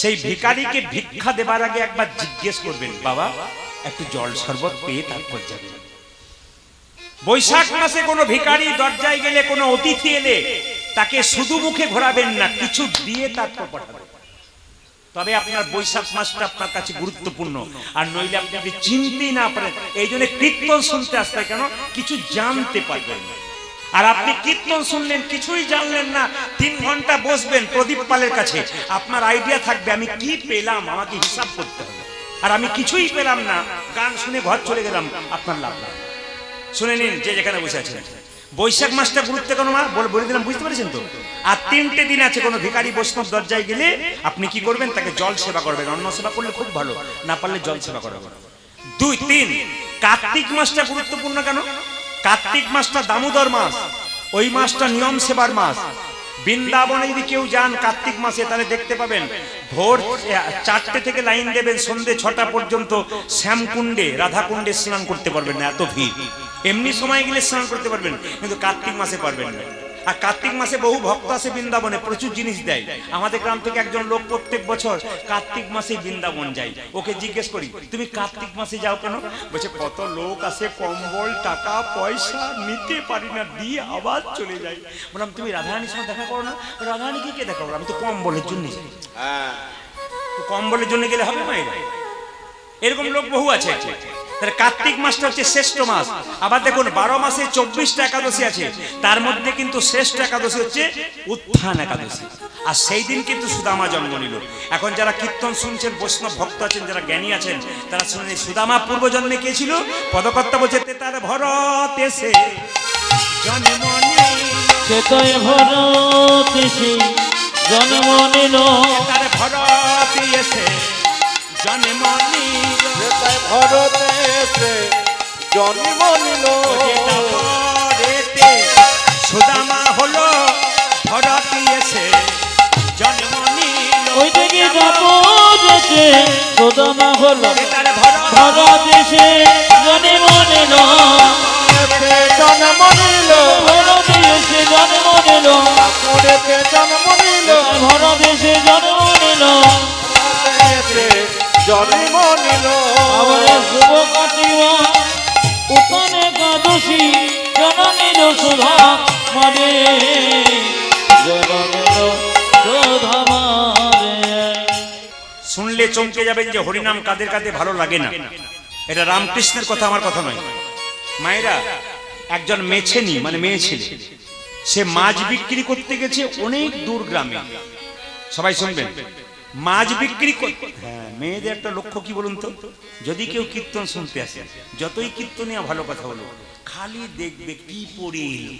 সেই ভিখারিকে ভিক্ষা দেবার আগে একবার জিজ্ঞেস করবেন, বাবা একটু জল শরবত পেয়ে তারপর যাবেন। বৈশাখ মাসে কোনো ভিখারি দরজায় গেলে, কোনো অতিথি এলে তাকে শুধু মুখে ঘোরাবেন না, কিছু দিয়ে তারপর পাঠাবেন। তবে আপনার বৈশাখ মাসটা আপনার কাছে গুরুত্বপূর্ণ। আর নইলে আপনি যদি চিনতেই না পারেন, এই জন্য কীর্তন শুনতে আসতে কেন? কিছু জানতে পারবেন না। আর আপনি কীর্তন শুনলেন, কিছুই জানলেন না, 3 ঘন্টা বসবেন প্রদীপ পালের কাছে, আপনার আইডিয়া থাকবে আমি কি পেলাম, আমাকে হিসাব করতে হবে। আর আমি কিছুই পেলাম না, গান শুনে ঘর চলে গেলাম, আপনার লাভ না। শুনে নিন যে যেখানে বসে আছেন, বৈশাখ মাসটা গুরুত্ব কেন মা বলে দিলাম, বুঝতে পেরেছেন তো? আর 3টে দিন আছে। কোনো ভিখারি বৈষ্ণব দরজায় গেলে আপনি কি করবেন? তাকে জল সেবা করবেন। অন্ন সেবা করলে খুব ভালো, না পারলে জল সেবা করবেন। 2, 3 কার্তিক মাসটা গুরুত্বপূর্ণ কেন? কার্তিক মাসটা দামোদর মাস, ওই মাসটা নিয়ম সেবার মাস। বৃন্দাবনে যদি কেউ যান কার্তিক মাসে, তাহলে দেখতে পাবেন ভোর 4টে থেকে লাইন দেবেন, সন্ধ্যে 6টা পর্যন্ত শ্যামকুণ্ডে, রাধাকুণ্ডে স্নান করতে পারবেন না, এত ভিড়। এমনি সময় গেলে স্নান করতে পারবেন, কিন্তু কার্তিক মাসে পারবেন না। আর কার্তিক মাসে বহু ভক্ত আসে বৃন্দাবনে, প্রচুর জিনিস দেয়। আমাদের গ্রাম থেকে একজন লোক প্রত্যেক বছর কার্তিক মাসে বৃন্দাবন যায়। ওকে জিজ্ঞেস করি তুমি কার্তিক মাসে যাও কেন? বলছে কত লোক আসে, কম্বল টাকা পয়সা নিতে পারি না, দিয়ে আবার চলে যাই। বললাম তুমি রাধারানীর সঙ্গে দেখা করো না? রাধারানীকে কে দেখা করো? আমি তো কম্বলের জন্য যাই। কম্বলের জন্য গেলে হবে মায়েরা? এরকম লোক বহু আছে। তাহলে কার্তিক মাসটা হচ্ছে শ্রেষ্ঠ মাস। আবার দেখুন 12 মাসে 24টা একাদশী আছে, তার মধ্যে কিন্তু শ্রেষ্ঠ একাদশী হচ্ছে উত্থান একাদশী। আর সেই দিন কিন্তু সুদামা জন্ম নিল। এখন যারা কীর্তন শুনছেন, বৈষ্ণব ভক্ত আছেন, যারা জ্ঞানী আছেন, তারা শুনে সুদামা পূর্বজন্মে কে ছিল? পদকর্তা বলছে তার ভরত এসে জন্ম নিল, ভরত এসে জন্ম নিল, তার ভরত এসে জন্ম নিল, ভরত এসে জন্ম নিল। সুদামা হলো ভরত এসে জন্ম নিল। ওই থেকে এসে সুদামা হলো তার ভরত এসে জন্ম নিল, জন্ম নিল। দেশে জন্ম নিল ঠাকুরেতে জন্ম নিল ভরা দেশে জন্ম নিল দেশে জন্ম নিল আবার শুভ কাটিবা উত্তনে একাদশী জননীর সুধা মানে জননীর সুধা মানে শুনলে চমকে যাবেন যে হরিনাম কাদের কাদের ভালো লাগে না। এটা রামকৃষ্ণের কথা, আমার কথা নয়। মায়েরা, একজন মেছেনি মানে মেয়ে ছেলে, সে মাছ বিক্রি করতে গেছে অনেক দূর গ্রামে। সবাই শুনবেন, মাছ বিক্রি করতে। হ্যাঁ, মেয়েদের একটা লক্ষ্য কি বলুন তো, যদি কেউ কীর্তন শুনতে আসে, যতই কীর্তনিয়া ভালো কথা বলো, খালি দেখবে কি পড়ে এলো।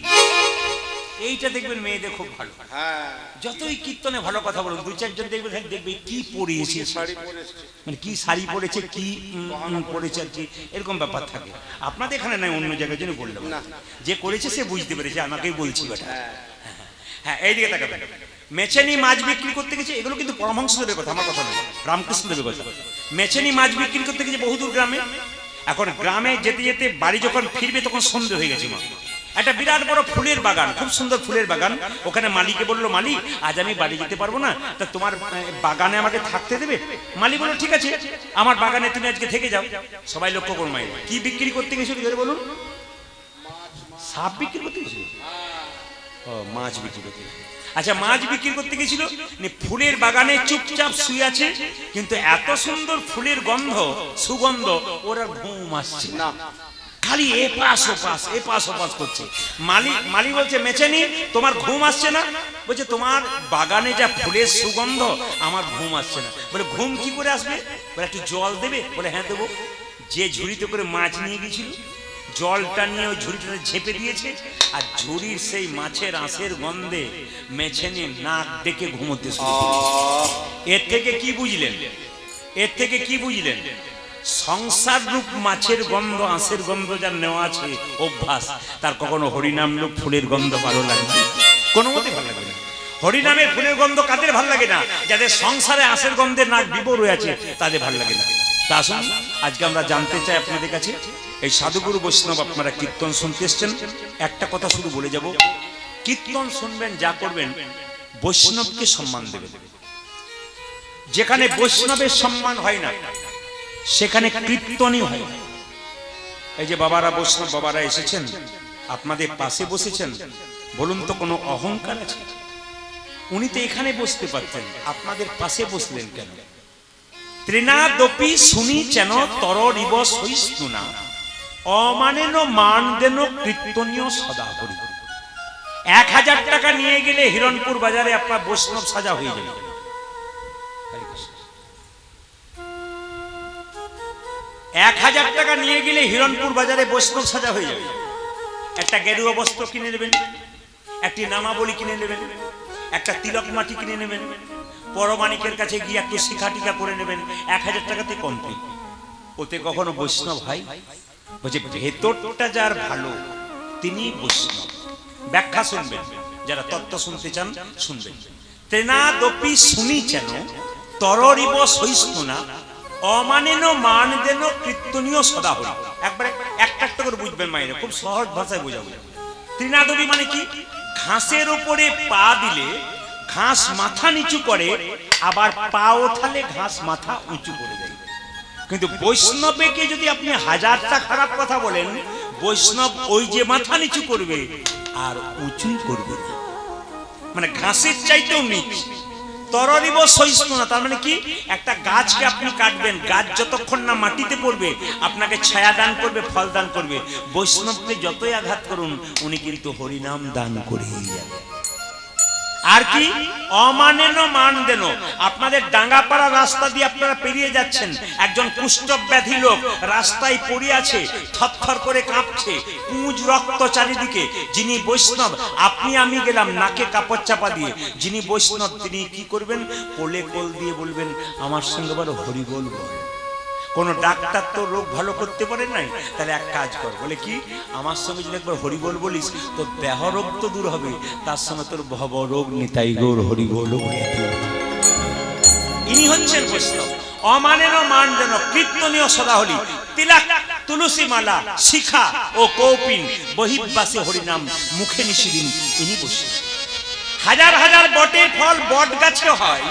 এইটা দেখবেন মেয়েদের খুব ভালো। হ্যাঁ যতই কীর্তনে ভালো কথা বলুন, দুই চারজন দেখবে দেখবে কি পরে এসেছে, শাড়ি পরেছে মানে কি শাড়ি পরেছে, কি পরেছে আর কি, এরকম ব্যাপার থাকে। আপনাদের এখানে নাই, অন্য জায়গায় জন্য বললাম না। যে করেছে সে বুঝতে পেরেছে, আমাকেই বলছি বেটা। হ্যাঁ, এইদিকে তাকাবেন। মেছেনি মাছ বিক্রি করতে গেছে, এগুলো কিন্তু পরমহংসদেবের কথা, আমার কথা নয়, রামকৃষ্ণদেবের কথা। মেছেনি মাছ বিক্রি করতে গেছে বহুদূর গ্রামে। এখন গ্রামে যেতে যেতে বাড়ি যখন ফিরবে তখন সন্ধে হয়ে গেছে। মা, একটা বিরাট বড় ফুলের বাগান, খুব সুন্দর ফুলের বাগান। ওখানে মালিকে বললো, মালিক আজ আমি বাড়ি যেতে পারবো না, তা তোমার বাগানে আমাকে থাকতে দেবে? মালিক বললো, ঠিক আছে, আমার বাগানে তুমি আজকে থেকে যাও। সবাই লক্ষ্য করো, মায়ের কি বিক্রি করতে গেছিল জোরে বলুন? সাপ বিক্রি করতে গেছিল? ও, মাছ বিক্রি করতে। আচ্ছা, মাছ বিক্রি করতে গেছিল, ফুলের বাগানে চুপচাপ শুয়ে আছে, কিন্তু এত সুন্দর ফুলের গন্ধ, সুগন্ধ, ওরা ঘুম আসছে না। খালি এপাশ ওপাশ করছে। মালি বলছে, মেছেনি তোমার ঘুম আসছে না? বলছে, তোমার বাগানে যা ফুলের সুগন্ধ, আমার ঘুম আসছে না। বলে, ঘুম কি করে আসবে? বলে, একটু জল দেবে? বলে, হ্যাঁ দেবো। যে ঝুড়িতে করে মাছ নিয়ে গেছিল, জলটা নিয়ে ওই ঝুড়িটাতে ঝেপে দিয়েছে, আর ঝুড়ির সেই মাছের আঁশের গন্ধে মেছেনি নাক ডেকে ঘুমোতে শুরু করেছে। এর থেকে কি বুঝলেন? সংসার রূপ মাছের গন্ধ, আঁশের গন্ধ যার নেওয়া আছে অভ্যাস, তার কখনো হরিনাম রূপ ফুলের গন্ধ ভালো লাগে না, কোনো মতে ভালো লাগে না। হরিনামের ফুলের গন্ধ কাদের ভালো লাগে না? যাদের সংসারে আঁশের গন্ধের নাক বিবর হয়ে আছে, তাদের ভালো লাগে না। তা আসুন, আজকে আমরা জানতে চাই আপনাদের কাছে, এই সাধুগুরু বৈষ্ণব আপনারা কীর্তন শুনতে এসছেন, একটা কথা শুধু বলে যাব, কীর্তন শুনবেন, যা করবেন, বৈষ্ণবকে সম্মান দেবেন। যেখানে বৈষ্ণবের সম্মান হয় না, সেখানে কীর্তনই হয়। এই যে বাবারা, বৈষ্ণব বাবারা এসেছেন, আপনাদের পাশে বসেছেন, বলুন তো কোনো অহংকার আছে? উনি তো এখানে বসতে পারতেন, আপনাদের পাশে বসলেন কেন? ত্রিনাদপি শুনি চেন তরিব সহিষ্ণুনা অমানেন মান দেন কীর্তনীয় সদা হরি। 1000 টাকা নিয়ে গেলে হিরণপুর বাজারে আপনার বৈষ্ণব সাজা হয়ে যাবে। 1000 টাকা নিয়ে গেলে হিরণপুর বাজারে বৈষ্ণব সাজা হয়ে যাবে। একটা গেরুয়া বস্ত্র কিনে নেবেন, একটি নামাবলী কিনে নেবেন, একটা তিলক মাটি কিনে নেবেন, পরমাণিকের কাছে গিয়ে একটু শিখা টিকা করে নেবেন, 1000 টাকাতে কমপ্লিট। ওতে কখনো বৈষ্ণব হয়? বলছে, ভেতরটা যার ভালো তিনি বৈষ্ণব। ব্যাখ্যা শুনবেন, যারা তত্ত্ব শুনতে চান শুনবেন। ত্রেনাদপি শুনি চেন তরিব সহিষ্ণুনা অমানেন মান দেন কীর্তনীয় সদা হরি। একবারে একটা করে বুঝবেন মায়েরা, খুব সহজ ভাষায় বোঝাবো। ত্রিনাদপি মানে কি? ঘাসের উপরে পা দিলে ঘাস মাথা নিচু করে, আবার পা ওঠালে ঘাস মাথা উঁচু করে দেয়। কিন্তু বৈষ্ণবকে যদি আপনি 1000টা খারাপ কথা বলেন, বৈষ্ণব ওই যে মাথা নিচু করবে আর উঁচুই করবে না, মানে ঘাসের চাইতেও নিচ। তরিব সহিষ্ণুনা তার মানে কি? একটা গাছকে আপনি কাটবেন, গাছ যতক্ষণ না মাটিতে পড়বে আপনাকে ছায়া দান করবে, ফল দান করবে। বৈষ্ণবকে যতই আঘাত করুন, উনি কিন্তু হরিনাম দান করেই যাবে। আর কি? অমানেন মান দেন। আপনাদের ডাঙ্গাপাড়া রাস্তা দিয়ে আপনারা পেরিয়ে যাচ্ছেন, একজন কুষ্ঠ ব্যাধি লোক রাস্তায় পড়ে আছে, থরথর করে কাঁপছে, পুঁজ রক্ত চারিদিকে। যিনি বৈষ্ণব, আপনি আমি গেলাম নাকে কাপড় চাপা দিয়ে, যিনি বৈষ্ণব তিনি কি করবেন? কোলে কোল দিয়ে বলবেন, আমার সঙ্গে বলো হরি বল বল। কোন ডাক্তার তো রোগ ভালো করতে পারে নাই, তাহলে এক কাজ কর, বলে কি, আমার সঙ্গে যদি একবার হরি বল বলিস, তোর দেহ রোগ তো দূর হবে, তার সঙ্গে তোর ভব রোগ নিতাই গৌর হরি বল। ইনি হচ্ছেন বৈষ্ণব। অমানেন মান দেন কীর্তনীয় সদা হরি। তুলসী মালা শিখা ও কৌপিন বহির্বাসে হরিনাম মুখে নিশিদিন ইনি বসে। হাজার হাজার বটের ফল বট গাছে হয়,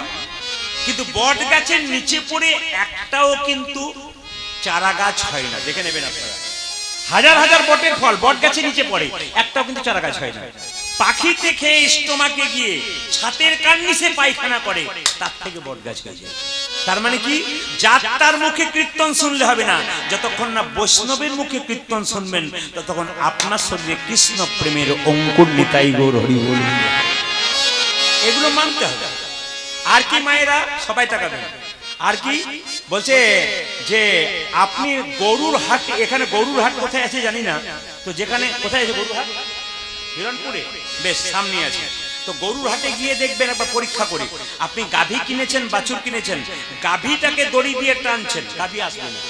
কিন্তু বট গাছের নিচে পড়ে একটাও কিন্তু চারা গাছ হয় না। দেখে নেবেন আপনারা, হাজার হাজার বটের ফল বট গাছের নিচে পড়ে, একটাও কিন্তু চারা গাছ হয় না। পাখিতে খেয়ে স্টোমাকে গিয়ে ছাতের কার্নিসে পায়খানা করে, তার থেকে বট গাছ গাছে। তার মানে কি, যাত্রার মুখে কীর্তন শুনলে হবে না, যতক্ষণ না বৈষ্ণবের মুখে কীর্তন শুনবেন ততক্ষণ আপনার শরীরে কৃষ্ণ প্রেমের অঙ্কুর নিতাই গৌর হরি বল। এগুলো মানতে হবে। আর কি মায়েরা সবাই তাকাবেন, আর কি বলছে যে আপনি গরুর হাট, এখানে গরুর হাট কোথায় আছে জানি না, তো যেখানে কোথায় আছে গরুর হাট, হিরণপুরে, বেশ সামনে আছে। তো গরুর হাটে গিয়ে দেখবেন একবার পরীক্ষা করে, আপনি গাভী কিনেছেন বাছুর কিনেছেন, গাভীটাকে দড়ি দিয়ে টানছেন, গাভী আসবে না,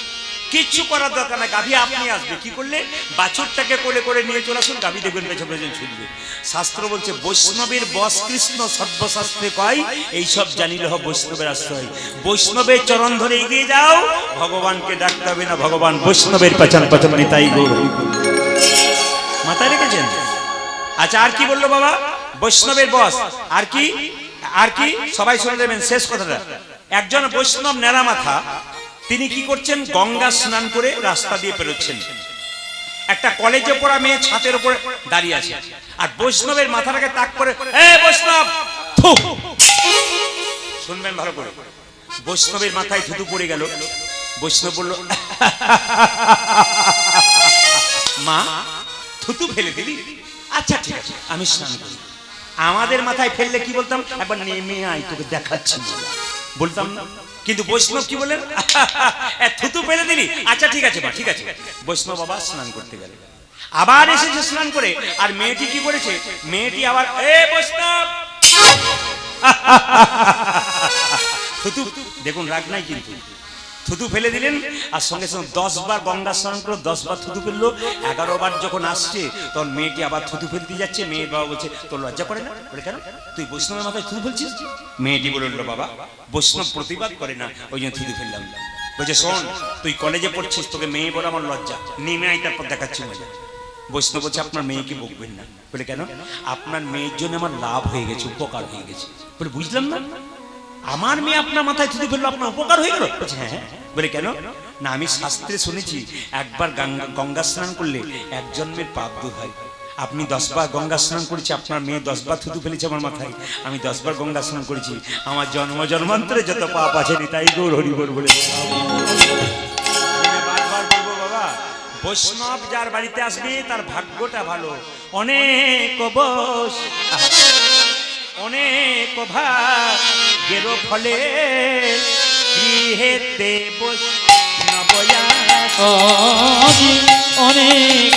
কিচ্ছু করার দরকার না, গাভী আপনি আসবে। কি করলে, বাছুরটাকে কোলে করে নিয়ে চলে আসুন, গাভী দেখবেন পেছন পেছন ছুটবে। শাস্ত্র বলছে বৈষ্ণবের বস কৃষ্ণ সর্বশাস্ত্রে কয়, এইসব জানিলে হবে বৈষ্ণবের আশ্রয়। বৈষ্ণবের চরণ ধরে এগিয়ে যাও, ভগবানকে ডাকতে হবে না, ভগবান বৈষ্ণবের পেছন পেছন নিতাই গৌর। মাথায় রেখেছেন? আচ্ছা, আর কি বললো বাবা? বৈষ্ণবের বস। আর কি, আর কি সবাই শুনে দেবেন শেষ কথাটা। একজন বৈষ্ণব নেড়া মাথা, তিনি কি করছেন, গঙ্গা স্নান করে রাস্তা দিয়ে পেরোচ্ছেন। একটা কলেজে পড়া মেয়ে ছাতের উপরে দাঁড়িয়ে আছে, আর বৈষ্ণবের মাথাটাকে তাক করে, এ বৈষ্ণব, থু। শুনবেন ভালো করে, বৈষ্ণবের মাথায় থুতু পড়ে গেল। বৈষ্ণব বলল, মা থুতু ফেলে দিলি? আচ্ছা ঠিক আছে, আমি স্নান করি। আমাদের মাথায় ফেললে কি বলতাম, একবার নেমে আয় তোকে দেখাচ্ছি বলতাম না, কিন্তু বৈষ্ণব কি বলেন, থুতু ফেলে দিলি? আচ্ছা ঠিক আছে মা, ঠিক আছে। বৈষ্ণব বাবা স্নান করতে গেল, আবার এসেছে স্নান করে, আর মেয়েটি কি করেছে, মেয়েটি আবার, এ বৈষ্ণব, থুতু, দেখুন রাগ নাই কিন্তু, থুতু ফেলে দিলেন, আর সঙ্গে সঙ্গে 10 বার গঙ্গা স্নান করে 10 বার থুতু ফেললো। 11 বার যখন আসছে তখন মেয়েটি আবার থুতু ফেলতে যাচ্ছে। মেয়ের বাবা বলছে, তোর লজ্জা করে না? বলে কেন, তুই বৈষ্ণবের মাথায় থুতু ফেলছিস? মেয়েটি বলল, বাবা বৈষ্ণব প্রতিবাদ করে না, ওই জন্য থুতু ফেললাম। বলছে, শোন, তুই কলেজে পড়ছিস, তোকে মেয়ে বলে আমার লজ্জা, নেমে আয়, তারপর দেখাচ্ছি মজা। বৈষ্ণব বলছে, আপনার মেয়েকে বকবেন না। বলে কেন? আপনার মেয়ের জন্য আমার লাভ হয়ে গেছে, উপকার হয়ে গেছে। বলে বুঝলাম না, আমার মেয়ে আপনার মাথায় থুতু ফেললো, আপনার উপকার হয়ে গেল? বলছে হ্যাঁ। বলে কেন? না, আমি শাস্ত্রে শুনেছি একবার গঙ্গা স্নান করলে এক জন্মের পাপ দূর হয়। আপনি 10 বার গঙ্গা স্নান করেছি, আপনার মেয়ে 10 বার থুতু ফেলেছে আমার মাথায়, আমি 10 বার গঙ্গা স্নান করেছি, আমার জন্ম জন্মান্তরে যত পাপ আছে নিতাই গৌর হরি বল বলে বারবার বলবো বাবা, বৈষ্ণব যার বাড়িতে আসবে তার ভাগ্যটা ভালো। অনেক বস, অনেক ভাগ্যের ফলে গৃহেতে বৈষ্ণবয়া, অনেক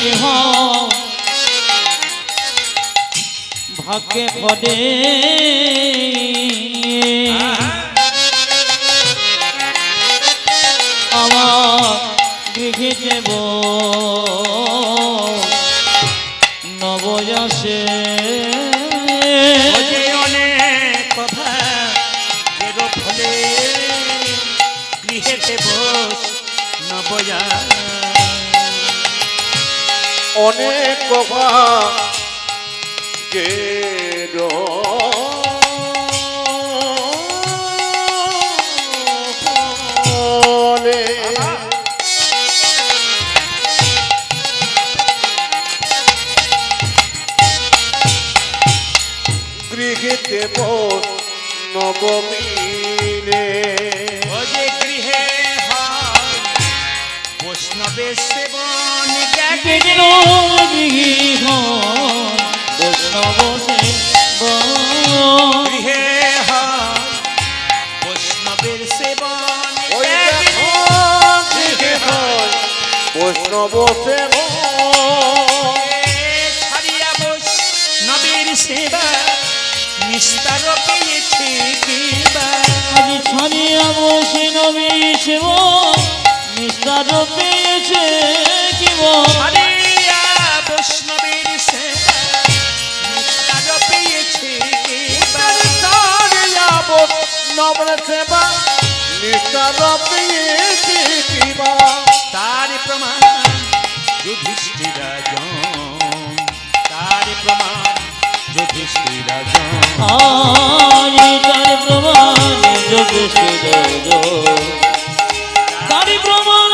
ভাগ্যে ফলে আমার গৃহে দেব নবয়াসে, অনেক ভাগ্যের ফলে গৃহেতে বৈষ্ণবয়া, অনেক ভাগ্যের ফলে গৃহেতে নবমীরে, যে গৃহে হয় বৈষ্ণবের সেবন, বৈষ্ণব গৃহে হয় বৈষ্ণবের সেবন, গৃহে হয় বৈষ্ণব সেবন, ছাড়িয়া বৈষ্ণবের সেবা নিস্তার পেয়েছে কিবা, আজ ছাড়িয়া বৈষ্ণবের সেবা নিস্তার পেয়েছে কিবা, ছাড়িয়া বৈষ্ণবের সেবা নিস্তার পেয়েছে কিবা, ছাড়িয়া বৈষ্ণবের সেবা নিস্তার পেয়েছে কিবা, তার প্রমাণ যুধিষ্ঠিরাজন তার প্রমাণ যুধিষ্ঠিরাজন আয় তার প্রমাণ যুধিষ্ঠির তারি প্রমাণ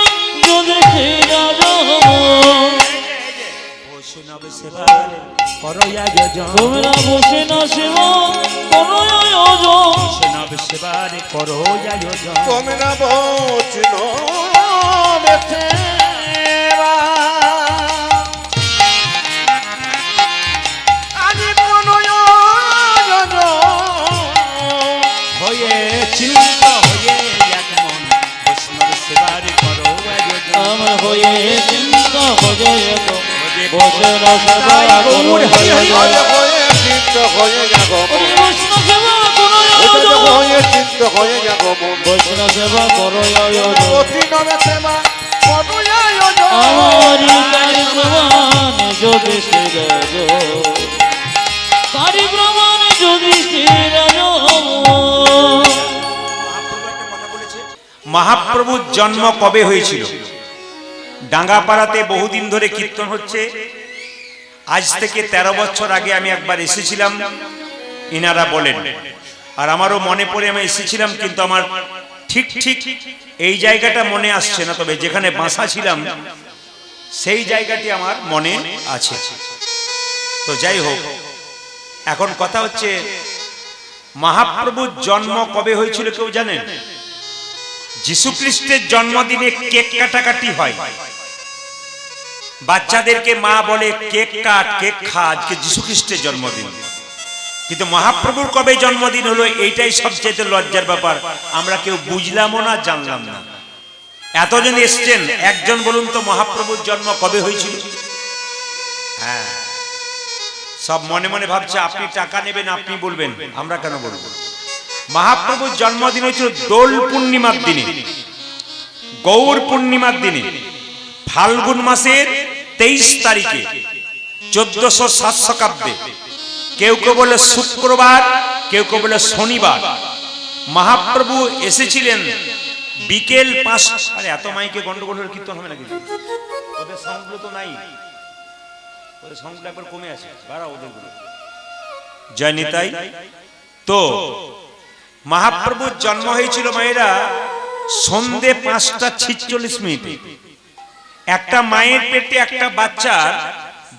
যুধিষ্ঠির বৈষ্ণব সেবার করো আয়োজন তোমরা বসে না সেবা করো আয়োজন বৈষ্ণব সেবার করো আয়োজন তোমরা বৈষ্ণব সেবা আজি কোন আয়োজন হয়ে চিন্ত হয়ে এক মন বৈষ্ণব সেবার করো আয়োজন আমার হয়ে চিন্তা হয়ে যেত বসে না সেবা করো হয়ে হয়ে চিত্ত হয়ে যাবো বৈষ্ণব সেবা করো আয়োজন হয়ে চিত্ত হয়ে যাবো বৈষ্ণব সেবা করো আয়োজন অতিনবে সেবা করো আয়োজন আমারি তারি প্রমাণ যুধিষ্ঠির তারি প্রমাণ যুধিষ্ঠির মহাপ্রভুর জন্ম কবে হয়েছিল? ডাঙ্গাপাড়াতে বহুদিন ধরে কীর্তন হচ্ছে। আজ থেকে 13 বছর আগে আমি একবার এসেছিলাম, ইনারা বলেন, আর আমারও মনে পড়ে আমি এসেছিলাম, কিন্তু আমার ঠিক ঠিক এই জায়গাটা মনে আসছে না, তবে যেখানে বাসা ছিলাম সেই জায়গাটি আমার মনে আছে। তো যাই হোক, এখন কথা হচ্ছে মহাপ্রভুর জন্ম কবে হয়েছিল কেউ জানেন? যীশু খ্রিস্টের জন্মদিনে কেক কাটাকাটি হয়, বাচ্চাদেরকে মা বলে কেক কাট, কেক খা, আজকে যীশু খ্রিস্টের জন্মদিন। কিন্তু মহাপ্রভুর কবে জন্মদিন হলো এইটাই সবচেয়ে লজ্জার ব্যাপার, আমরা কেউ বুঝলামও না, জানলাম না। এতজন এসছেন, একজন বলুন তো মহাপ্রভুর জন্ম কবে হয়েছিল? হ্যাঁ, সব মনে মনে ভাবছে আপনি টাকা নেবেন, আপনি বলবেন, আমরা কেন বলবো? মহাপ্রভুর জন্মদিন হয়েছিল দোল পূর্ণিমার দিনে, গৌর পূর্ণিমার দিনে, ফাল্গুন মাসের 23 তারিখে 1407 শতাব্দে। কেউ কেউ বলে শুক্রবার, কেউ কেউ বলে শনিবার। মহাপ্রভু এসেছিলেন বিকেল 5। আরে এত মাইকে গন্ডগোলের কীর্তন হবে নাকি? ওদের সাউন্ডগুলো তো নাই, ওদের সাউন্ডগুলো একবার কমে আছে, বাড়া ওদের গুলো। জয় নিতাই। তো মহাপ্রভুর জন্ম হয়েছিল মায়েরা সন্ধে 5:46। একটা মায়ের পেটে একটা বাচ্চার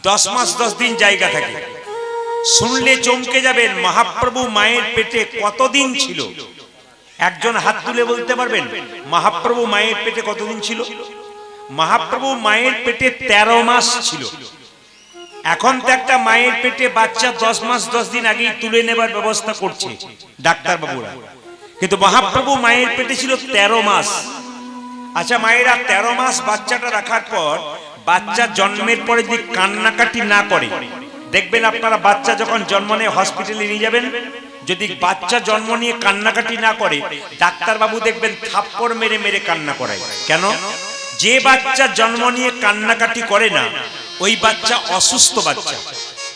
10 মাস 10 দিন জায়গা থাকে। শুনলে চমকে যাবেন, মহাপ্রভু মায়ের পেটে কতদিন ছিল? একজন হাত তুলে বলতে পারবেন মহাপ্রভু মায়ের পেটে কতদিন ছিল? মহাপ্রভু মায়ের পেটে 13 মাস ছিল। এখন তো একটা মায়ের পেটে বাচ্চা 10 মাস 10 দিন আগেই তুলে নেবার ব্যবস্থা করছে ডাক্তার বাবুরা, কিন্তু মহাপ্রভু মায়ের পেটে ছিল 13 মাস। আচ্ছা মায়েরা 13 মাস বাচ্চাটা রাখার পর, বাচ্চা জন্মের পরে যদি কান্নাকাটি না করে, দেখবেন আপনারা বাচ্চা যখন জন্ম নিয়ে হসপিটালে নিয়ে যাবেন, যদি বাচ্চা জন্ম নিয়ে কান্নাকাটি না করে, ডাক্তার বাবু দেখবেন থাপ্পড় মেরে মেরে কান্না করায়। কেন? যে বাচ্চা জন্ম নিয়ে কান্নাকাটি করে না, ওই বাচ্চা অসুস্থ বাচ্চা।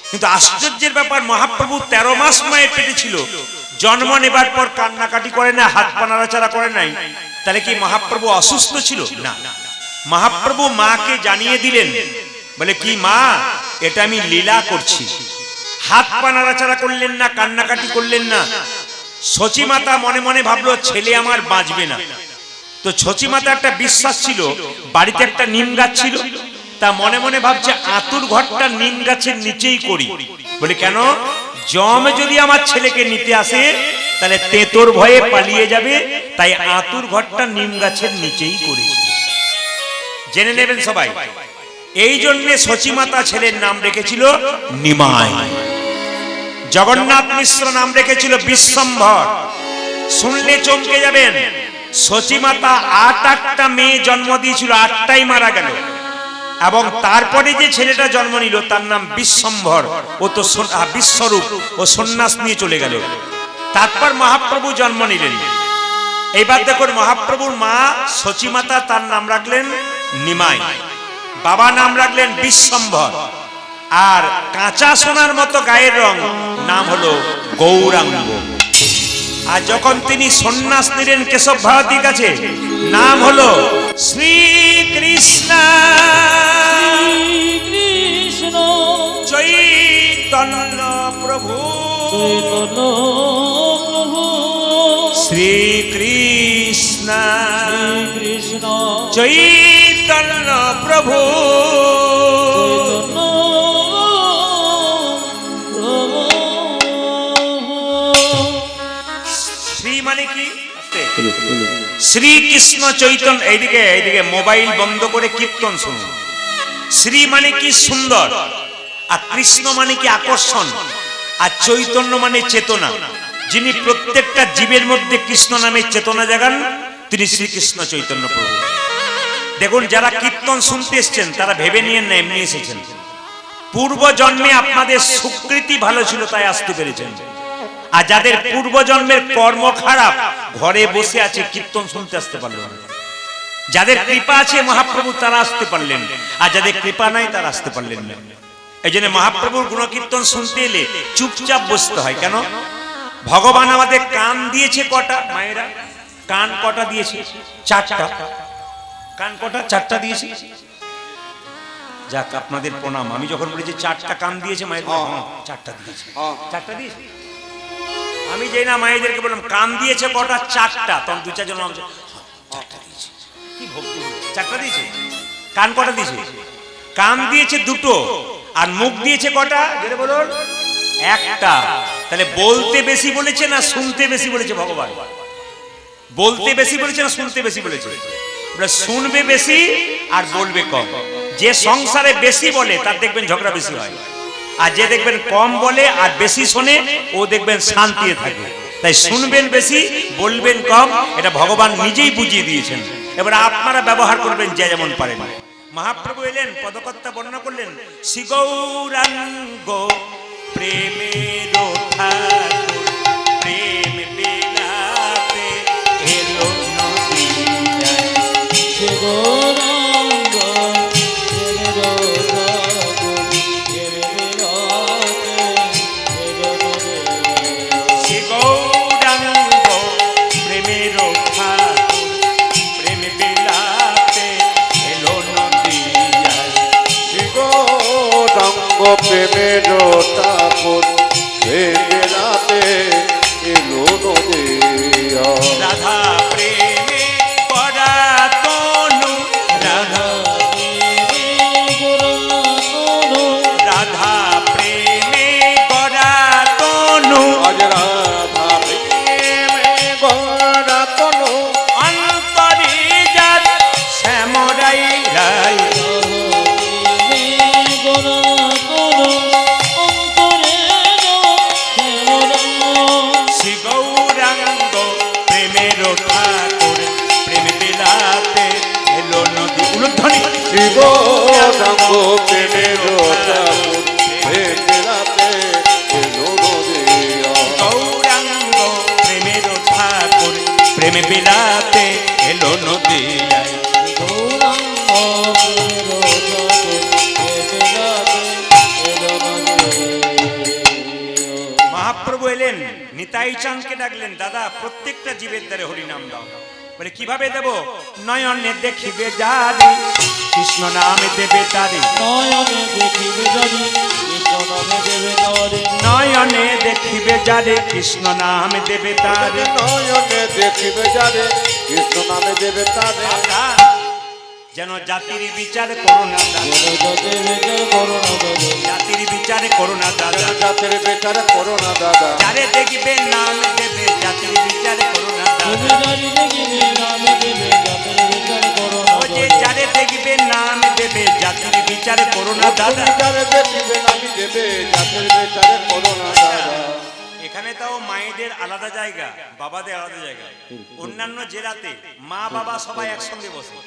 কিন্তু আশ্চর্যের ব্যাপার, মহাপ্রভু 13 মাস মায়ের পেটে ছিল, জন্ম নেবার পর কান্নাকাটি করে না, হাত পা নাড়াচাড়া করে নাই, তাহলে কি মহাপ্রভু অসুস্থ ছিল? না। মহাপ্রভু মাকে জানিয়ে দিলেন, বলে কি মা, এটা আমি লীলা করছি। হাত পা নাড়াচাড়া করলেন না, কান্নাকাটি করলেন না। সচী মাতা মনে মনে ভাবলো ছেলে আমার বাঁচবে না। তো সচী মাতা একটা বিশ্বাস ছিল, বাড়িতে একটা নিম গাছ ছিল, তা মনে মনে ভাবছে আতুর ঘরটা নিম গাছের নিচেই করি। বলে কেন? জম যদি আমার ছেলেকে নিতে আসে তাহলে তেতোর ভয়ে পালিয়ে যাবে, তাই আতুর ঘরটা নিম গাছের নিচেই করেছি। জেনে নেবেন সবাই। এই জন্যে সচী মাতা ছেলের নাম রেখেছিল নিমাই। জগন্নাথ মিশ্র নাম রেখেছিল বিশ্বম্ভর। শুনলে চমকে যাবেন, সচী মাতা 8টা মেয়ে জন্ম দিয়েছিল, 8টাই মারা গেল। এবং তারপরে যে ছেলেটা জন্ম নিল তার নাম বিশ্বম্ভর, ও তো বিশ্বরূপ, ও সন্ন্যাস নিয়ে চলে গেল। তারপর মহাপ্রভু জন্ম নিলেন। এইবার দেখুন, মহাপ্রভুর মা সচী মাতা, তার নাম রাখলেন নিমাই, বাবা নাম রাখলেন বিশ্বম্ভর, আর কাঁচা সোনার মতো গায়ের রং, নাম হলো গৌরাঙ্গ। আর যখন তিনি সন্ন্যাস নিলেন কেশব ভারতীর কাছে, নাম হলো শ্রীকৃষ্ণ। চৈতন্য প্রভু শ্রীকৃষ্ণ কৃষ্ণ চৈতন্য প্রভু চৈতন্য প্রভু শ্রী মানে কি শ্রীকৃষ্ণ চৈতন্য। এইদিকে এইদিকে মোবাইল বন্ধ করে কীর্তন শুনুন। শ্রী মানে কি সুন্দর, আর কৃষ্ণ মানে কি আকর্ষণ, আর চৈতন্য মানে চেতনা। যিনি প্রত্যেকটা জীবের মধ্যে কৃষ্ণ নামে চেতনা জাগান তিনি শ্রীকৃষ্ণ চৈতন্য প্রভু। দেখুন যারা কীর্তন শুনতে এসছেন তারা ভেবে নিয়ে না এমনি এসেছেন। পূর্ব জন্মে আপনাদের সুকৃতি ভালো ছিল তাই আসতে পেরেছেন, আর যাদের পূর্ব জন্মের কর্ম খারাপ ঘরে বসে আছে কীর্তন শুনতে আসতে পারলেন না। যাদের কৃপা আছে মহাপ্রভু তারা আসতে পারলেন, আর যাদের কৃপা নাই তারা আসতে পারলেন না। এই জন্য মহাপ্রভুর গুণকীর্তন শুনতে এলে চুপচাপ বসতে হয়। কেন? ভগবান আমাদের কান দিয়েছে কটা মায়েরা? কান কটা দিয়েছে? চারটা। কান কটা? চারটা দিয়েছে। যাক আপনাদের প্রণাম। আমি যখন বলেছি চারটা কান দিয়েছে মায়ের, চারটা দিয়েছে। চারটা দিয়েছে। আমি যাই না মায়েদেরকে বললাম কান দিয়েছে কটা? চারটা। তখন দু চারজন চারটা দিয়েছে। কি ভক্তি! চারটা দিয়েছে। কান কটা দিয়েছে? কান দিয়েছে দুটো, আর মুখ দিয়েছে কটা? যেটা বলুন একটা। তাহলে বলতে বেশি বলেছে না শুনতে বেশি বলেছে ভগবান? বলতে বেশি বলেছে না শুনতে বেশি বলেছে? শুনবে বেশি আর বলবে কম। যে সংসারে বেশি বলে তার দেখবেন ঝগড়া বেশি হয়, আর যে দেখবেন কম বলে আর বেশি শোনে ও দেখবেন শান্তিতে থাকে। তাই শুনবেন বেশি বলবেন কম, এটা ভগবান নিজেই বুঝিয়ে দিয়েছেন। এবার আপনারা ব্যবহার করবেন যে যেমন পারেন। মহাপ্রভু এলেন, পদকর্তা বর্ণনা করলেন, শ্রী গৌরাঙ্গ প্রেমের ঠাকুর প্রেম বিলাপে এলো নদিয়ায়। সে গৌরাঙ্গ প্রেমের ঠাকুর প্রেমে বিলাতে এলো নদিয়ায়। শ্রী গৌরাঙ্গ প্রেমের ঠাকুর প্রেম বিলাপে এলো নদিয়ায়। শ্রী গৌরাঙ্গ প্রেমের ঠাকুর বেলাতে এলো নদিয়া। রাধা প্রেমে পরা তনু, রাধা রাধা প্রেমে গড়া তনু, আজ রাধা প্রেমে গড়া তনু। অন্তরে যার শ্যামরাই রাই। শ্রী গৌরাঙ্গ প্রেমের ঠাকুর প্রেম বিলাতে এলো নদী। উলুধ্বনি। শ্রী গৌরাঙ্গ প্রেমের ঠাকুর বেলাতে এলো নদিয়া। গৌরাঙ্গ প্রেমের ঠাকুর প্রেম বিলাতে এলো নদিয়ায়। মহাপ্রভু এলেন, নিতাই চাঁদকে ডাকলেন, দাদা প্রত্যেকটা জীবের দ্বারে হরিনাম দাও। বলে কিভাবে দেব? নয়নে দেখিবে যারে কৃষ্ণ নামে দেবে তারে। নয়নে দেখিবে যদি কৃষ্ণ নামে দেবে তারে। নয়নে দেখিবে যারে কৃষ্ণ নামে দেবে তারে। নয়নে দেখিবে যারে কৃষ্ণ নামে দেবে তারে। দাদা, যেন জাতির বিচার করো না দাদা, জাতির বিচার করো না দাদা। জাতের বেচার করো না দাদা। যারে দেখবে নাম দেবে জাতির বিচার করো না দাদা। ও যে যারে দেখবে নাম দেবে জাতির বিচার করো না দাদা। যারে দেখিবে নামি দেবে জাতের বেচারে করো না দাদা। এখানে তাও মায়েদের আলাদা জায়গা, বাবাদের আলাদা জায়গা। অন্যান্য জেলাতে মা বাবা সবাই একসঙ্গে বসে,